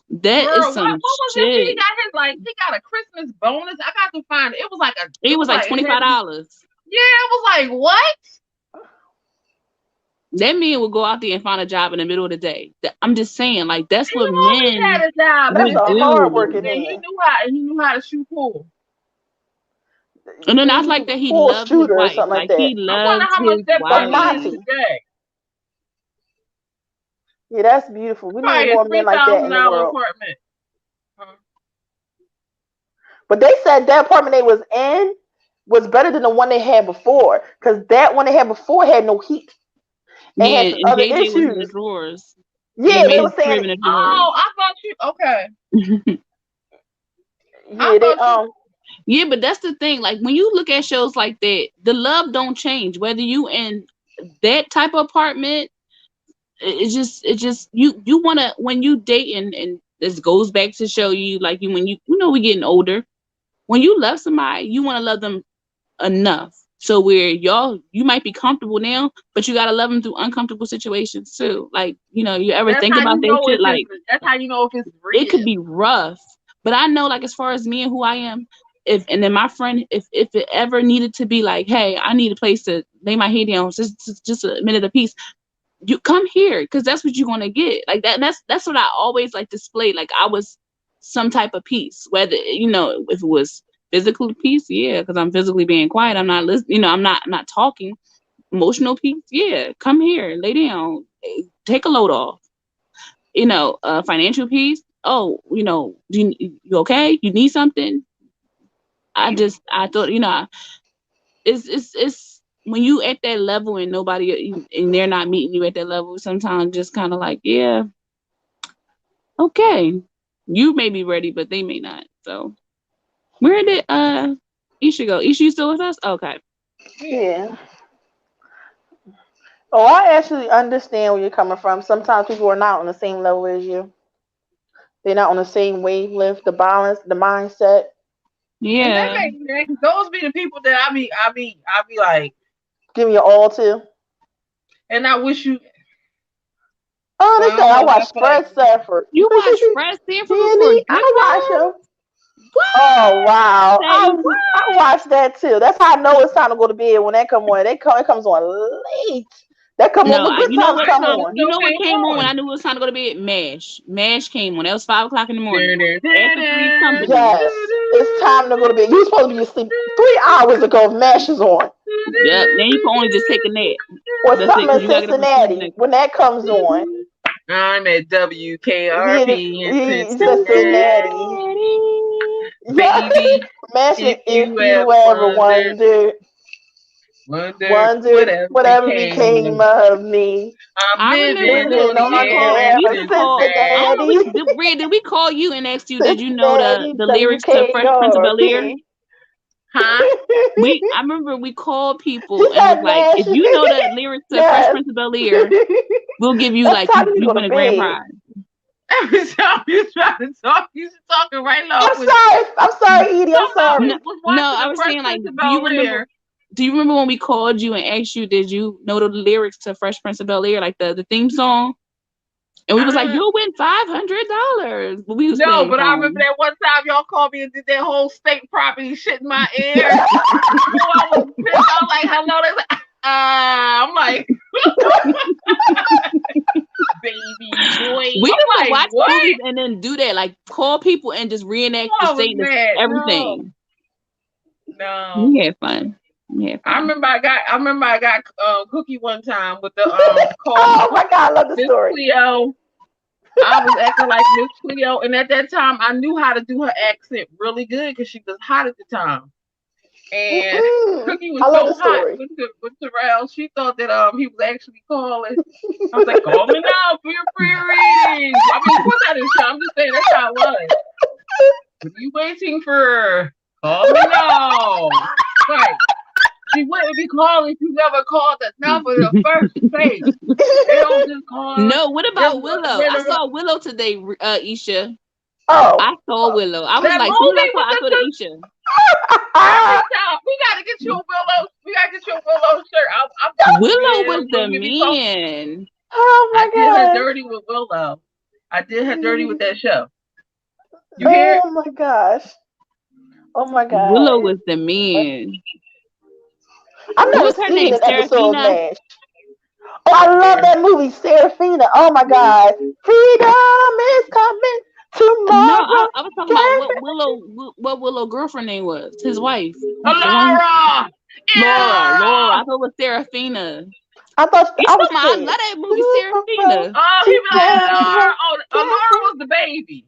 A: That
C: Girl,
A: is
C: what
A: some
C: was it? He
A: shit.
C: got he got a Christmas bonus. I got to find it. It was like
A: It was like
C: it had to be-
A: $25.
C: Yeah, I was like, what?
A: That man would go out there and find a job in the middle of the day. I'm just saying, like that's
C: He
A: what
C: always
A: men
C: had a job.
B: That's
A: would
B: a
A: do.
B: hard working
C: Yeah, he
B: man.
C: knew how to shoot pool.
A: And then not like that he
B: Full
A: loved his
B: shooter or
A: wife.
B: something like
A: Like he
B: that.
C: I wonder
A: loved
C: how much
A: his
C: that
B: But
A: wife.
C: bonus is
B: Monty.
C: today.
B: Yeah, that's beautiful. We
C: Probably
B: need
C: a
B: more men like that in the
C: $3,000
B: world.
C: apartment.
B: But they said that apartment they was in was better than the one they had before. Because that one they had before had no heat. They
A: Yeah,
B: had some
A: and
B: other
A: JJ was in the
B: issues.
A: drawers.
B: Yeah,
A: They
B: they
A: made
B: were
A: his crib in
B: saying
A: the drawers.
C: Oh, I thought you okay.
B: yeah, they
A: Yeah, but that's the thing. Like when you look at shows like that, the love don't change. Whether you in that type of apartment, it's just you wanna when you date and this goes back to show you like when you know we getting older. When you love somebody, you wanna love them enough. So where you might be comfortable now, but you gotta love them through uncomfortable situations too. Like, you ever
C: That's
A: think
C: how
A: about
C: you
A: that
C: know
A: shit? Like
C: that's how you know if it's real.
A: it could be rough. But I know like as far as me and who I am, and then my friend, if it ever needed to be like, hey, I need a place to lay my head down, just a minute of peace, you come here because that's what you're gonna get. Like that. And that's what I always like displayed. Like I was some type of peace, whether if it was physical peace, yeah, because I'm physically being quiet. I'm not listening. I'm not talking. Emotional peace, yeah. Come here, lay down, take a load off. Financial peace. Oh, do you okay? You need something? I thought, it's when you at that level and and they're not meeting you at that level, sometimes just kind of like, yeah, okay. You may be ready, but they may not. So where did Isha go? Isha, you still with us? Okay.
B: Yeah. Oh, I actually understand where you're coming from. Sometimes people are not on the same level as you. They're not on the same wavelength, the balance, the mindset.
C: And that
A: Yeah.
C: makes me mad, 'cause those be the people that I be like,
B: Give me your all too.
C: and I wish you.
B: Oh,
C: Well,
B: they
C: I
B: say
C: don't
B: I
C: know, but I
B: watched
C: feel like
B: Fred Sanford.
A: You watched Fred Sanford before
B: Danny, I watch
A: Goodfellas?
B: him.
A: What?
B: Oh wow,
A: Say what?
B: I watched that too. That's how I know it's time to go to bed when that come on. It comes on late. That come on
A: No,
B: when good
A: you know
B: times
A: what
C: what
B: come
C: time
A: came?
C: it
B: on.
A: You
C: still
A: know what
C: came
A: came on when
C: on.
A: I knew it was time to go to bed? MASH. MASH came on. That was 5 o'clock in the morning.
C: Dun, dun,
A: After
C: dun,
A: Three's
C: dun,
A: Company.
B: Yes, it's time to go to bed. You supposed to be asleep 3 hours ago. If Mash is on
A: Yep. Then you can only just take a nap.
B: or
A: That's it,
B: something
A: because
B: in
A: you gotta get up at 2 the
B: Cincinnati
A: next.
B: when that comes on.
C: I'm at WKRP in
B: Cincinnati.
C: Cincinnati,
B: Yeah,
C: baby.
B: Imagine
C: If
B: if
C: you
B: you
C: ever
B: ever
C: wondered,
B: wondered
C: whatever
B: whatever
C: became
B: became
C: of,
B: of me.
C: I'm
A: I remember
C: living
B: Living
C: on
A: we
C: the
A: used to
B: on the
A: call
C: air
B: air
C: of
A: we used
B: of
A: to call I don't know
C: Cincinnati.
B: Cincinnati,
A: did we call you and ask you, did you know
B: Cincinnati,
A: the lyrics to Fresh Prince of Bel-Air?
B: WKRP.
C: Huh?
A: I remember we called
B: She
A: people and was
B: said,
A: like,
B: "Man,
A: if you know the lyrics to Fresh
B: yes."
A: Prince of Bel-Air, we'll give you
B: That's
A: like
B: time to
A: you
B: go to
A: win a grand
B: bed.
A: prize.
C: Every time you try to talk, you talking right now.
B: I'm sorry. I'm sorry, Edie. I'm
C: Somehow
B: sorry.
C: we
A: No,
C: was
A: no,
C: watching
A: I
C: the
A: was
C: Fresh
A: saying like,
C: Prince of Bel-Air.
A: do you remember when we called you and asked you, did you know the lyrics to Fresh Prince of Bel-Air, like the theme song? And we was like, you'll win $500. But we was playing
C: No,
A: on the
C: but I remember
A: phone.
C: that one time y'all called me and did that whole state property shit in my ear. Oh, I was pissed. I was like, hello. They like, I'm like, baby boy.
A: We used
C: I'm
A: to
C: like,
A: watch
C: what?
A: movies and then do that, like call people and just reenact the
C: I was
A: statements,
C: mad.
A: everything.
C: No.
A: We had fun.
C: I remember I got Cookie one time with the call
B: Oh my God, I love the
C: Miss
B: story.
C: Cleo. I was acting like Miss Cleo, and at that time I knew how to do her accent really good because she was hot at the time. And Cookie was
B: I love the
C: so hot
B: story.
C: with Terrell, she thought that he was actually calling. I was like, call me now for your free readings. I mean, of course I didn't shout. I'm just saying that's how it was. What are you waiting for? Call me now. Right. She wouldn't be calling if you never called the number in the first place. They don't just call.
A: No, what about Willow? I saw Willow today, Isha.
B: Oh,
A: I saw Willow. I was
C: that
A: like,
C: movie
A: soon as I
C: with
A: saw
C: the
A: Isha.
C: every time we gotta get you a Willow. We gotta get you a Willow shirt. I'm
A: Willow
C: yeah,
A: was the man.
B: oh
C: I
B: my
C: did her
B: God.
C: dirty with Willow. I did her dirty with that show. You hear?
B: Oh my gosh. Oh my
A: Willow
B: God.
A: was the man.
B: I've
A: What
B: never
A: was her
B: seen
A: name?
B: an episode of
A: Serafina?
B: MASH. Oh, I love that movie, Serafina. Oh my God. Freedom is coming
A: No,
B: tomorrow.
A: I was talking about what Willow girlfriend name was. His wife. The one
C: Laura!
A: Laura. I
C: Laura!
A: thought it was Serafina.
B: I thought
A: You
B: I
A: talking
B: was
A: about, I love
B: saying.
A: that movie, Serafina.
C: Oh, he was like,
B: Together.
C: Laura. Oh, Laura was the baby.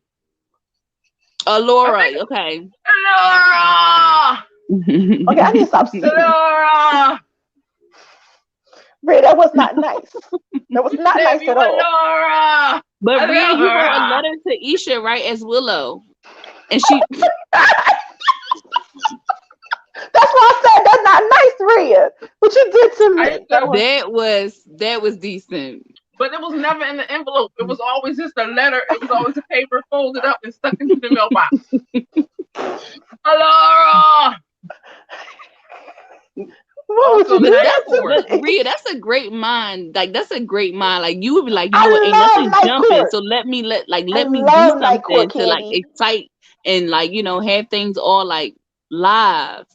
A: Laura,
C: I think,
A: okay.
C: Laura!
B: Okay, I need to stop singing.
C: Laura!
B: Ray, that was not nice. That was not
C: Damn,
B: nice
C: you
B: at
C: were
B: all.
C: Laura!
A: But Rhea, you wrote a
C: Laura!
A: letter to Isha, right, as Willow. And she
B: That's why I said that's not nice, Rhea. What you did to me.
A: that was decent.
C: But it was never in the envelope. It was always just a letter. It was always a paper folded up and stuck into the mailbox. Laura!
B: What would you do that to
A: But
B: me?
A: Rhea, that's a great mind. Like that's a great mind. Like you would be like, you know
B: I
A: what, ain't
B: love
A: nothing
B: night
A: jumping.
B: court.
A: So let me
B: I
A: do
B: love night
A: something
B: court,
A: to like
B: Candy.
A: excite and like, have things all like live.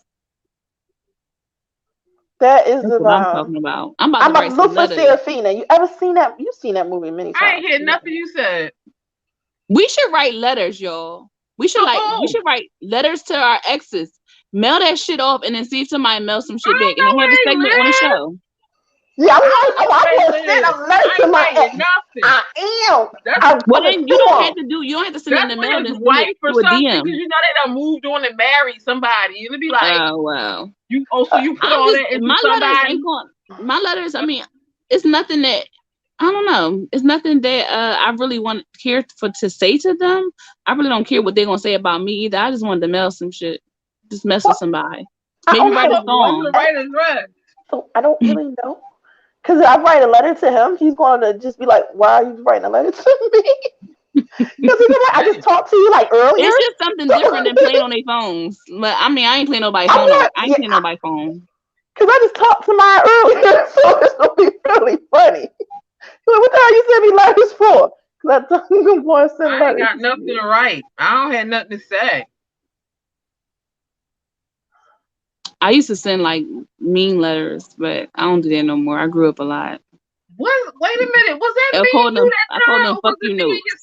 B: That is
A: That's
B: the
A: what I'm talking about. I'm about
B: I'm
A: to
B: about
A: write
B: to
A: some
B: look for
A: letters.
B: Serafina. You ever seen that? You've seen that movie many
C: I ain't
B: times.
C: hear nothing you said.
A: We should write letters, y'all. We should write letters to our exes. Mail that shit off and then see if somebody mails some shit
C: I
A: back
C: don't
A: and
C: know
A: then have
C: where
A: a
C: he
A: segment on the
C: lives.
A: show.
B: Yeah,
C: I
B: I'm gonna send a letter to my ex.
C: nothing.
B: I am.
C: That's,
A: Well, then you don't have to send it in
C: that's
A: the
C: with
A: mail.
C: his
A: Just send
C: wife
A: it
C: or
A: to a
C: something,
A: DM.
C: because you know they done moved on and married somebody. It'll be like,
A: Oh wow.
C: so you put all that into
A: my
C: somebody.
A: letters ain't going. My letters. I mean, it's nothing that I don't know. It's nothing that I really want care for to say to them. I really don't care what they're gonna say about me either. I just wanted to mail some shit. Just mess with somebody.
B: I
A: Maybe
B: don't
A: write a
B: know.
C: What's the
A: song.
C: writer's right?
B: So I don't really know. Because if I write a letter to him, he's going to just be like, "Why are you writing a letter to me?" Because he's like, "I just
C: Dang.
B: talked to you like earlier."
A: It's just something
B: So
A: different than playing on their phones. But I mean, I ain't playing nobody's
B: I'm
A: phone.
B: not.
A: I ain't
B: Yeah,
A: playing nobody's phone.
B: because I just talked to mine earlier, so it's gonna be really funny. Like, what the hell you send me letters for? Because I told him I'm going to send
C: I ain't
B: letters
C: got
B: to
C: nothing to
B: you.
C: write. I don't have nothing to say.
A: I used to send like mean letters, but I don't do that no more. I grew up a lot.
C: Wait a minute. Was that me and you
A: I called
C: that
A: them
C: time? Or
A: fuck
C: was
A: you
C: it me and
A: notes.
C: your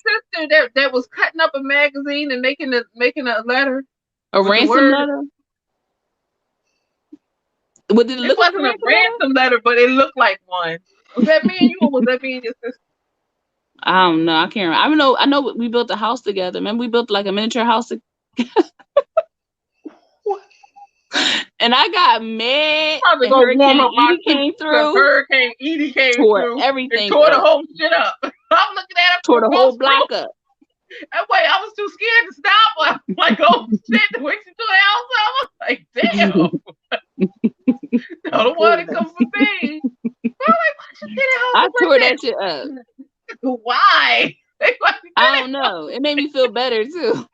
C: sister that was cutting up a magazine and making a letter
A: A
C: with the
A: ransom
C: word?
A: letter? What did it
C: It
A: look like a
C: wasn't a
A: ransom letter?
C: ransom letter, but it looked like one. Was that me and you, or was that me and your sister?
A: I don't know. I can't remember. I know we built a house together. Remember we built like a miniature house and I got mad
C: Trying to
A: and
C: go warm
A: Hurricane
C: up my
A: Edie
C: soup
A: came
C: because
A: through,
C: Hurricane Edie came
A: tore
C: through and
A: everything
C: tore the
A: up,
C: whole shit up. I'm looking at it
A: tore
C: from
A: the whole
C: across the room.
A: block up.
C: And wait, I was too scared to stop. I'm like, oh shit, when she tore the house up, I was like, damn, I don't want to come
B: Goodness.
C: for me. I'm like, why you tear the house
A: I
C: up
A: tore
C: like
A: that shit up.
C: that? Why? Like, why you
A: I
C: tear
A: don't know. It made me feel better too.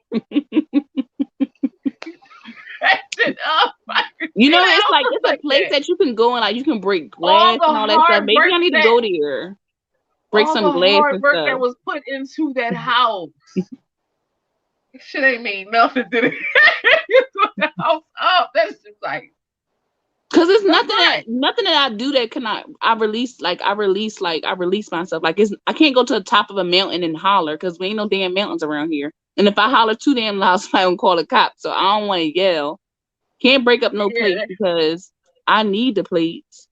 C: that shit up? Why you
A: You
C: tear
A: know,
C: the
A: it's
C: house
A: like
C: up
A: it's a
C: like
A: place
C: that?
A: that you can go and like you can break
C: All
A: glass
C: the
A: and all that stuff.
C: hard
A: Maybe
C: work
A: I need to
C: that
A: go there, break
C: all the
A: some glass
C: hard
A: and
C: work that
A: stuff.
C: was put into that house. Shit ain't mean nothing to it. You tore the house up. That's just like
A: Cause it's
C: that's
A: nothing that I do that cannot I release myself. Like it's I can't go to the top of a mountain and holler because we ain't no damn mountains around here. And if I holler too damn loud, somebody will call the cops. So I don't want to yell. Can't break up no plates
C: yeah.
A: because I need the plates.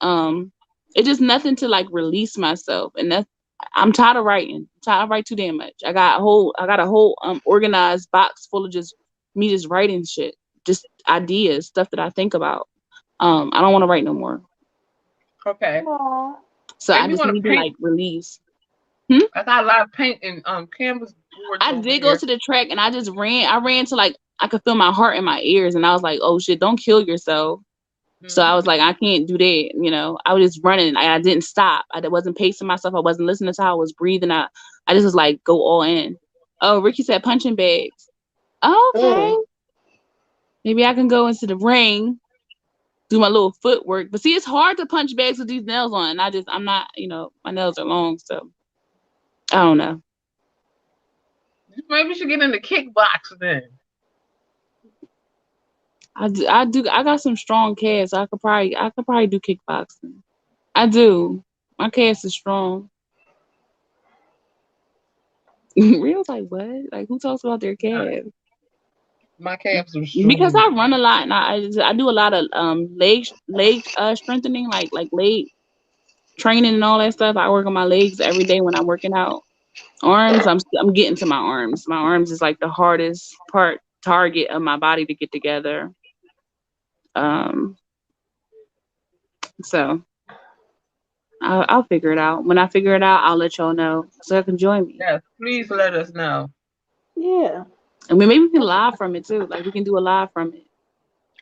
A: It's just nothing to like release myself, and that's I'm tired of writing. I'm tired of writing too damn much. I got a whole organized box full of just me just writing shit, just ideas, stuff that I think about. I don't want to write no more.
C: Okay.
B: Aw.
A: So I
C: Maybe you
A: just
C: want
A: need
C: to
A: to
C: paint.
A: like release.
C: I got a lot of paint and canvas boards
A: I
C: over
A: did go
C: here.
A: to the track and I just ran. I ran to like I could feel my heart in my ears, and I was like, "Oh shit, don't kill yourself." So I was like,
C: Hmm.
A: I can't do that. You know, I was just running. I didn't stop. I wasn't pacing myself. I wasn't listening to how I was breathing. I just was like, go all in. Oh, Ricky said punching bags. Oh, okay.
B: Mm.
A: Maybe I can go into the ring, do my little footwork. But see, it's hard to punch bags with these nails on. And I'm not, my nails are long. So I don't know.
C: Maybe you should get into kickboxing then.
A: I got some strong calves. So I could probably do kickboxing. I do. My calves is strong. Real's like, what? Like, who talks about their
C: Nah,
A: calves?
C: my calves are
A: Because
C: strong.
A: I run a lot and I do a lot of leg strengthening, like leg training and all that stuff. I work on my legs every day when I'm working out. Arms, I'm getting to my arms. My arms is like the hardest target of my body to get together. Um, so I'll figure it out. When I figure it out, I'll let y'all know so you can join me.
C: Yes, please let us know.
B: Yeah.
A: And maybe we can live from it too. Like we can do a live from it.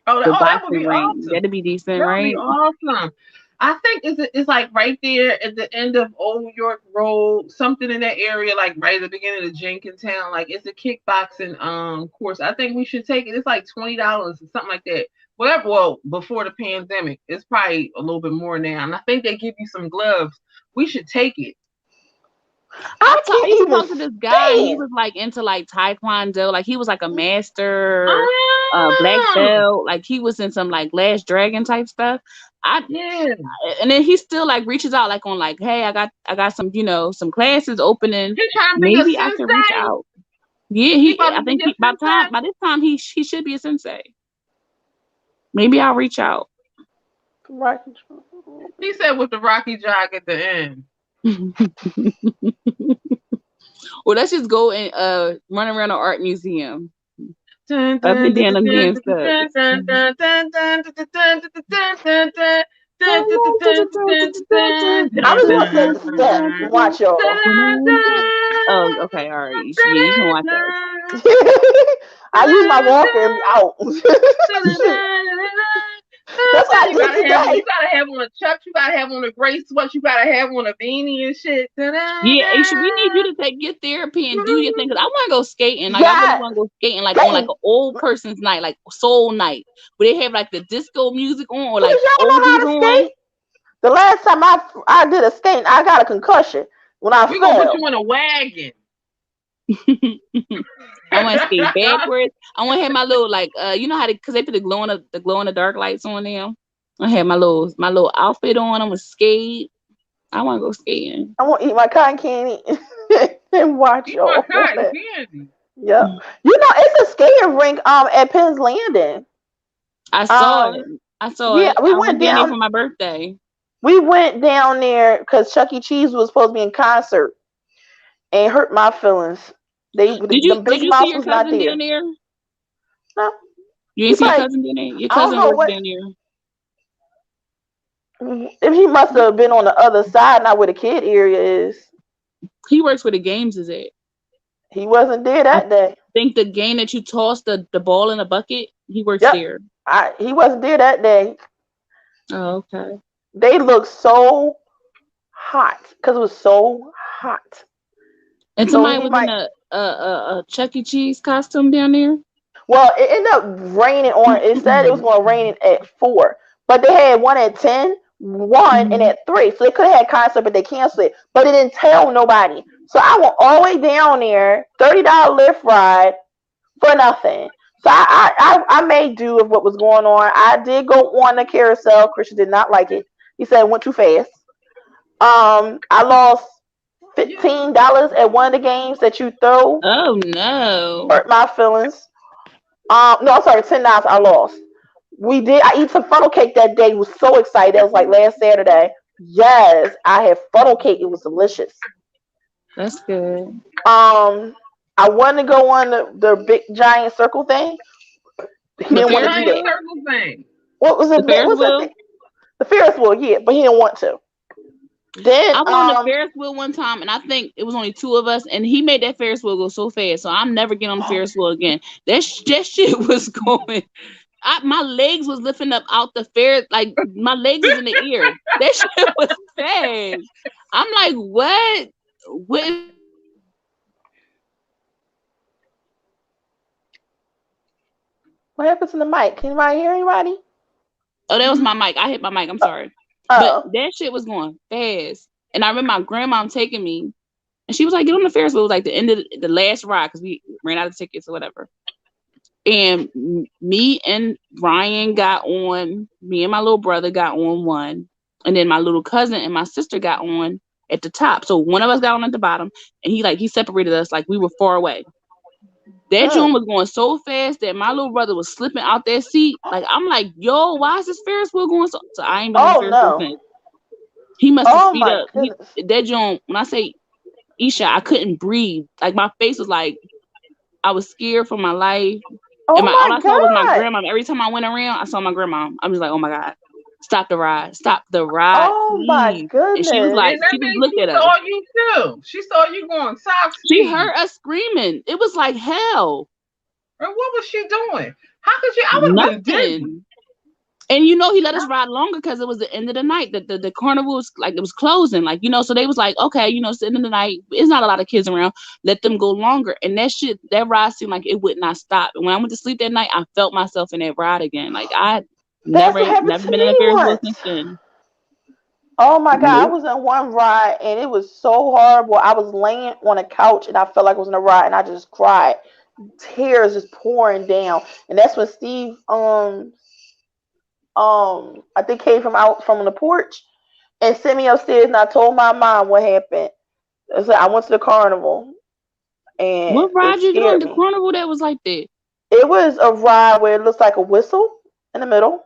A: The
C: That would
A: boxing
C: be
A: ring.
C: awesome.
A: That'd be decent,
C: That would be
A: right?
C: awesome. I think it's like right there at the end of Old York Road, something in that area, like right at the beginning of Jenkintown. Like it's a kickboxing course. I think we should take it. It's like $20 or something like that. Whatever. Well, before the pandemic, it's probably a little bit more now. And I think they give you some gloves. We should take it.
B: I
A: I
B: can't
A: used to
B: even
A: talk to this guy. He
B: stand.
A: was like into like taekwondo. Like he was like a master, black
C: Oh,
A: belt. Like he was in some like Last Dragon type stuff. I
C: yeah.
A: and then he still like reaches out like on like, hey, I got some some classes opening.
C: He trying to be a
A: Maybe I could reach
C: sensei.
A: out. Yeah,
C: He about
A: I
C: to be
A: think
C: a sensei.
A: by this time he should be a sensei. Maybe I'll reach out.
B: Right.
C: He said with the Rocky jog at the end.
A: Well, let's just go and run around the art museum,
C: Dun,
A: up
C: dun,
A: and
C: dun,
A: down them
C: dun,
A: damn
C: dun, dun,
A: steps.
C: dun, dun, dun, dun, dun, dun, dun, dun, dun, dun, dun, dun, dun, dun,
B: I'm
C: dun,
B: just gonna say the
C: dun,
B: steps and watch
C: dun,
B: y'all.
A: Oh, okay, all right. Yeah, you can watch us.
B: I use my walker and be out. Shoot. That's what I
C: You gotta
B: did today.
C: have on a chuck. You gotta have on a gray sweat. You gotta have on a beanie and shit.
A: Yeah, Aisha, we need you to take your therapy and do your thing. Cause I want to go skating. Like I really
B: Yeah,
A: want to go skating, like on like
B: skating.
A: an old person's night, like soul night, where they have like the disco music on or
B: Because
A: like
B: y'all know how
A: oldies
B: to
A: on.
B: skate. The last time I did a skate, I got a concussion when I
C: We gonna put
B: fell.
C: you in a wagon.
A: I want to skate backwards. I want to have my little like you know how they because they put the glow in the dark lights on them. I have my little outfit on. I'm gonna skate. I want to go skating.
B: I want to eat my cotton candy and watch
C: Eat my
B: y'all.
C: cotton candy.
B: Yep. You know, it's a skating rink at Penn's Landing.
A: I saw it.
B: Um,
A: I saw
B: yeah,
A: it. I went down there for my birthday.
B: we went down there because Chuck E. Cheese was supposed to be in concert and hurt my feelings. The
A: Did
B: Big
A: you see
B: Mouth
A: your
B: was not
A: cousin
B: there.
A: down there?
B: No,
A: You
B: he
A: ain't see your
B: probably,
A: cousin down there? Your
B: I don't
A: cousin
B: know
A: works
B: what,
A: down there.
B: if he must have been on the other side, not where the kid area is.
A: He works where the games is at.
B: He wasn't there
A: I
B: that day.
A: think the game that you toss the ball in a bucket, he works
B: Yep,
A: there.
B: he wasn't there that day.
A: Oh, okay.
B: They looked so hot because it was so hot.
A: And
B: So
A: somebody
B: he
A: was in
B: might.
A: a Chuck E. Cheese costume down there.
B: Well, it ended up raining on. It said it was going to rain at 4, but they had one at 10, one, and
A: Mhm.
B: at 3. So they could have had concert, but they canceled it. But it didn't tell nobody. So I went all the way down there, $30 lift ride for nothing. So I made do of what was going on. I did go on the carousel. Christian did not like it. He said it went too fast. I lost $15 at one of the games that you throw.
A: Oh no.
B: Hurt my feelings. No, I'm sorry, $10 I lost. We did. I eat some funnel cake that day. Was so excited. That was like last Saturday. Yes, I had funnel cake. It was delicious.
A: That's good.
B: I wanted to go on the big giant circle thing. He
A: The
B: didn't want to
A: Ferris
B: do
C: Giant
B: that.
A: wheel?
C: circle thing.
B: What was it?
A: The
B: What
A: Ferris
B: was that thing?
A: wheel?
B: The Ferris wheel, yeah, but he didn't want to. Then,
A: I went on the Ferris wheel one time, and I think it was only two of us, and he made that Ferris wheel go so fast. So I'm never getting on the Ferris wheel again. That shit was going. My legs was lifting up out the fair, like my legs was in the air. That shit was fast. I'm like, what? What is
B: what happened to the mic? Can anybody hear anybody?
A: Oh, that was my mic. I hit my mic. I'm sorry. But
B: Oh,
A: that shit was going fast. And I remember my grandma taking me, and she was like, get on the Ferris wheel. It was like the end of the last ride because we ran out of tickets or whatever. And me and Ryan got on, me and my little brother got on one. And then my little cousin and my sister got on at the top. So one of us got on at the bottom, and he separated us like we were far away. That
B: mm.
A: joint was going so fast that my little brother was slipping out that seat. Like I'm like, yo, why is this Ferris wheel going so I ain't been on the
B: Oh
A: Ferris wheel
B: no.
A: since. He must have
B: Oh
A: speed
B: my
A: up.
B: goodness.
A: That joint, when I say Isha, I couldn't breathe. Like my face was like I was scared for my life. And
B: Oh
A: all I
B: my
A: saw was my
B: god.
A: grandma. Every time I went around, I saw my grandma. I'm just like, oh my God. Stop the ride,
B: Oh my
A: please. And she was
B: goodness.
A: like,
C: And that
A: she just
C: means
A: looked
C: she
A: at us.
C: saw you too. She saw you going top
A: She
C: speed.
A: heard us screaming. It was like hell.
C: And what was she doing? How could you? I would have been dizzy.
A: Nothing. And he let us ride longer because it was the end of the night. The carnival was like it was closing. Like, so they was like, okay, it's the end of the night. It's not a lot of kids around. Let them go longer. And that ride seemed like it would not stop. And when I went to sleep that night, I felt myself in that ride again. Like I
B: That's what happened
A: never
B: to
A: been in
B: me
A: a Ferris wheel since
B: once.
A: then.
B: Oh my god, I
A: Nope.
B: was in one ride and it was so horrible. I was laying on a couch and I felt like I was in a ride and I just cried. Tears just pouring down. And that's when Steve I think came from the porch and sent me upstairs and I told my mom what happened. I said I went to the carnival and
A: What
B: it
A: ride you get on
B: scared
A: the
B: me.
A: carnival that was like that?
B: It was a ride where it looks like a whistle in the middle,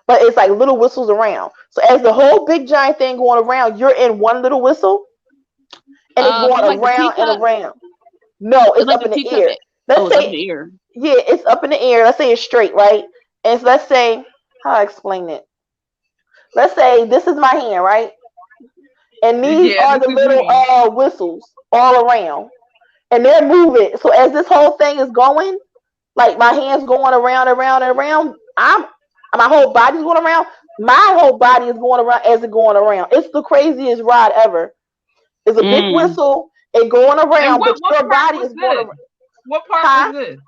B: but it's like little whistles around. So as the whole big giant thing going around, you're in one little whistle, and it's
A: So
B: going
A: it's like the
B: around and
A: teacup.
B: around. No,
A: It's
B: it's
A: like
B: up
A: the
B: in the
A: teacup.
B: air.
A: Oh,
B: Let's
A: it's up in
B: say,
A: the air.
B: yeah, it's up in the air. Let's say it's straight, right? And so let's say, how do I explain it? Let's say this is my hand, right? And these
C: Yeah,
B: are
C: this
B: the
C: is
B: little
C: me.
B: whistles all around, and they're moving. So as this whole thing is going, like my hands going around, around, and around, My whole body's going around. My whole body is going around as it going around. It's the craziest ride ever. It's a big
A: Mm.
B: whistle and going
C: And
B: around, but
C: what
B: your
C: park
B: body
C: was
B: is going
C: this?
B: around.
C: What park was
B: Huh?
C: this?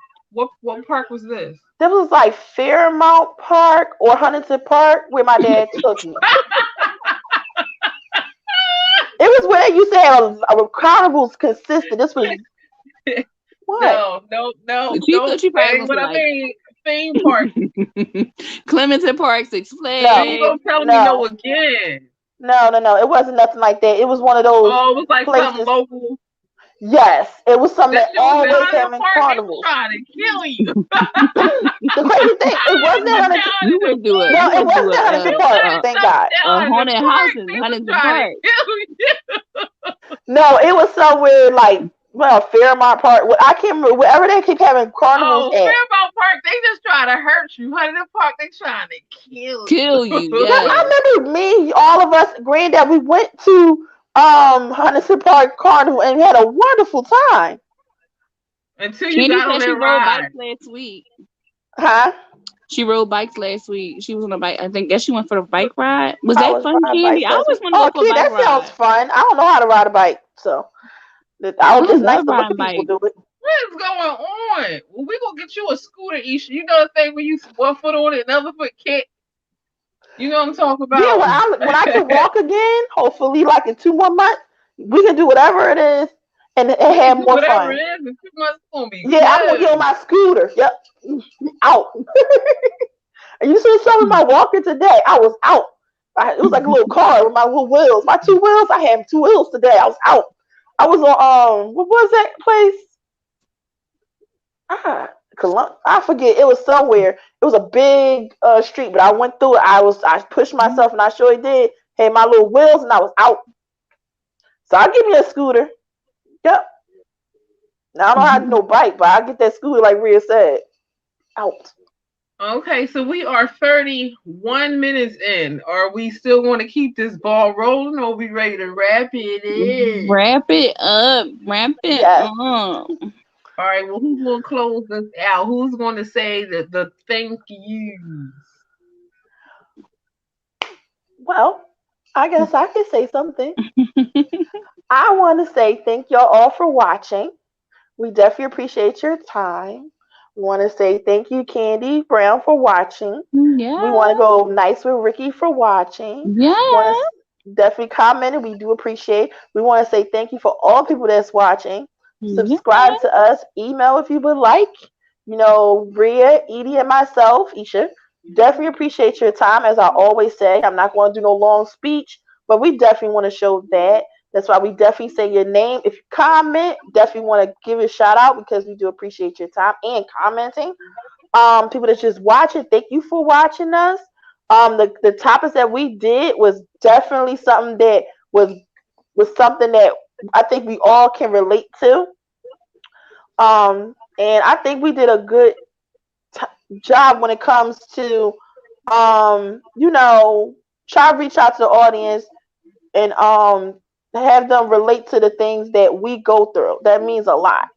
C: What park was this?
B: This was like Fairmount Park or Huntington Park where my dad took me. It was where they used to have a carnivals consistent. This was what?
C: No, no, no,
A: She
C: no.
A: thought you
C: That
A: probably
C: ain't
A: gonna
C: what
A: say
C: I
A: like
C: mean. Theme park.
A: Clemson Park, Six
B: No,
C: Please
A: Flags.
C: don't tell me no
B: no,
C: again.
B: no. It wasn't nothing like that. It was one of those
C: Oh, it was like something
B: places.
C: local.
B: Yes, it was something
C: That
B: that
C: shit was in
B: always
C: Huntington
B: having
C: Park. They was
B: carnivals.
C: trying to kill you.
B: The crazy thing, it wasn't at
C: I'm
B: Huntington.
C: telling
A: You
C: you,
A: would do it.
B: No,
A: You
B: it
A: would do
B: wasn't at
C: if
B: Huntington
C: you
B: Park.
C: said
A: a
B: Thank
C: something
B: God.
A: a
C: down in the
A: haunted house
C: park,
A: in
C: they was
A: Huntington
C: trying to
A: Park.
C: kill you.
B: No, it was somewhere like Fairmont Park. I can't remember wherever they keep having carnivals
C: Oh,
B: at.
C: Fairmount Park, they just trying to hurt you. Huntington Park, they trying to kill
A: Kill you,
C: you.
B: Because
A: yes.
B: I remember me, all of us, granddad, we went to Huntington Park Carnival and we had a wonderful time.
C: Until you
A: Candy
C: got on
A: said she
C: that
A: rode
C: ride.
A: bikes last week.
B: Huh?
A: She rode bikes last week. She was on a bike. I think guess she went for the bike ride. Was
B: I
A: that
B: was
A: fun,
B: riding
A: Candy?
B: bikes
A: I
B: last
A: always
B: week.
A: want to go
B: Oh,
A: for a
B: kid,
A: bike
B: that sounds
A: ride.
B: fun. I don't know how to ride a bike, so
A: I
B: it's nice
A: love
B: to look
A: riding
B: at people
A: bikes.
B: do it.
C: What is going on? Well, we gonna get you a scooter, Isha. You know the thing when you one foot on it, another foot kick. You know what I'm talking
B: Yeah,
C: about.
B: when I can walk again, hopefully like in 2 more months, we can do whatever it is and
C: We can
B: have
C: do
B: more
C: whatever it
B: fun.
C: is, and 2 months is gonna be
B: Yeah, I'm gonna get on
C: good.
B: my scooter. Yep, out. And you should have shown me my walker today. I was out. It was like a little car with my little wheels. My two wheels. I had two wheels today. I was out. I was on what was that place? I forget. It was somewhere. It was a big street, but I went through it. I pushed myself, and I sure did. Had my little wheels, and I was out. So I'll give me a scooter. Yep. Now I don't know how to do no bike, but I'll get that scooter like Rhea said. Out.
C: Okay, so we are 31 minutes in. Are we still going to keep this ball rolling, or are we ready to wrap it in?
A: Wrap it up. Wrap it
B: Yes.
A: up.
C: All right, well, who's going to close this out? Who's going to say the thank yous?
B: Well, I guess I can say something. I want to say thank y'all all for watching. We definitely appreciate your time. We want to say thank you, Candy Brown, for watching. We want to
A: Yeah.
B: go nice with Ricky for watching. Want
A: Yeah.
B: to definitely comment. We do appreciate. We want to say thank you for all people that's watching.
A: Yeah.
B: Subscribe to us. Email if you would like. Bria, Edie, and myself, Isha. Definitely appreciate your time. As I always say, I'm not going to do no long speech, but we definitely want to show that. That's why we definitely say your name. If you comment, definitely want to give you a shout out because we do appreciate your time and commenting. People that's just watching, thank you for watching us. The topics that we did was definitely something that was something that I think we all can relate to. And I think we did a good job when it comes to try to reach out to the audience and have them relate to the things that we go through. That means a lot.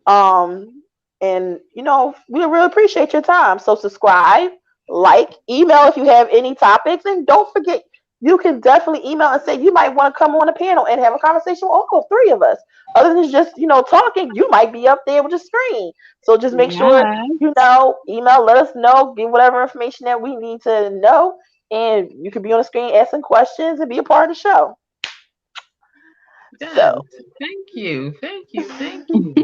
B: And we really appreciate your time. So subscribe, like, email if you have any topics, and don't forget you can definitely email and say you might want to come on a panel and have a conversation with all three of us. Other than just talking, you might be up there with the screen. So just make sure
A: Yeah.
B: email, let us know, give whatever information that we need to know, and you could be on the screen asking questions and be a part of the show.
C: Yes.
B: So
C: Thank you. Thank you. Thank you.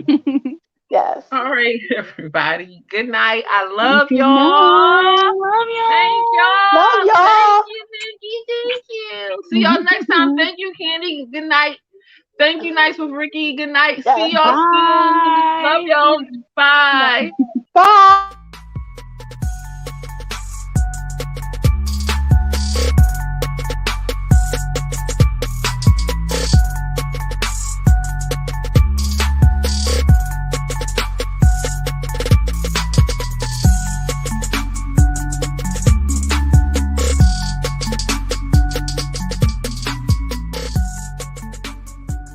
B: yes,
C: All right, everybody. Good night. I love
A: Good
C: y'all.
A: night. Love
C: Thank
B: love
C: y'all. Thank
B: y'all.
C: you. Thank you. Thank you. See y'all next time.
A: y'all.
C: Thank you, Candy. Good night. Thank you, Nice with Ricky. Good night. See
B: Yes,
C: y'all soon. Love
A: Bye.
C: y'all. Bye.
B: bye.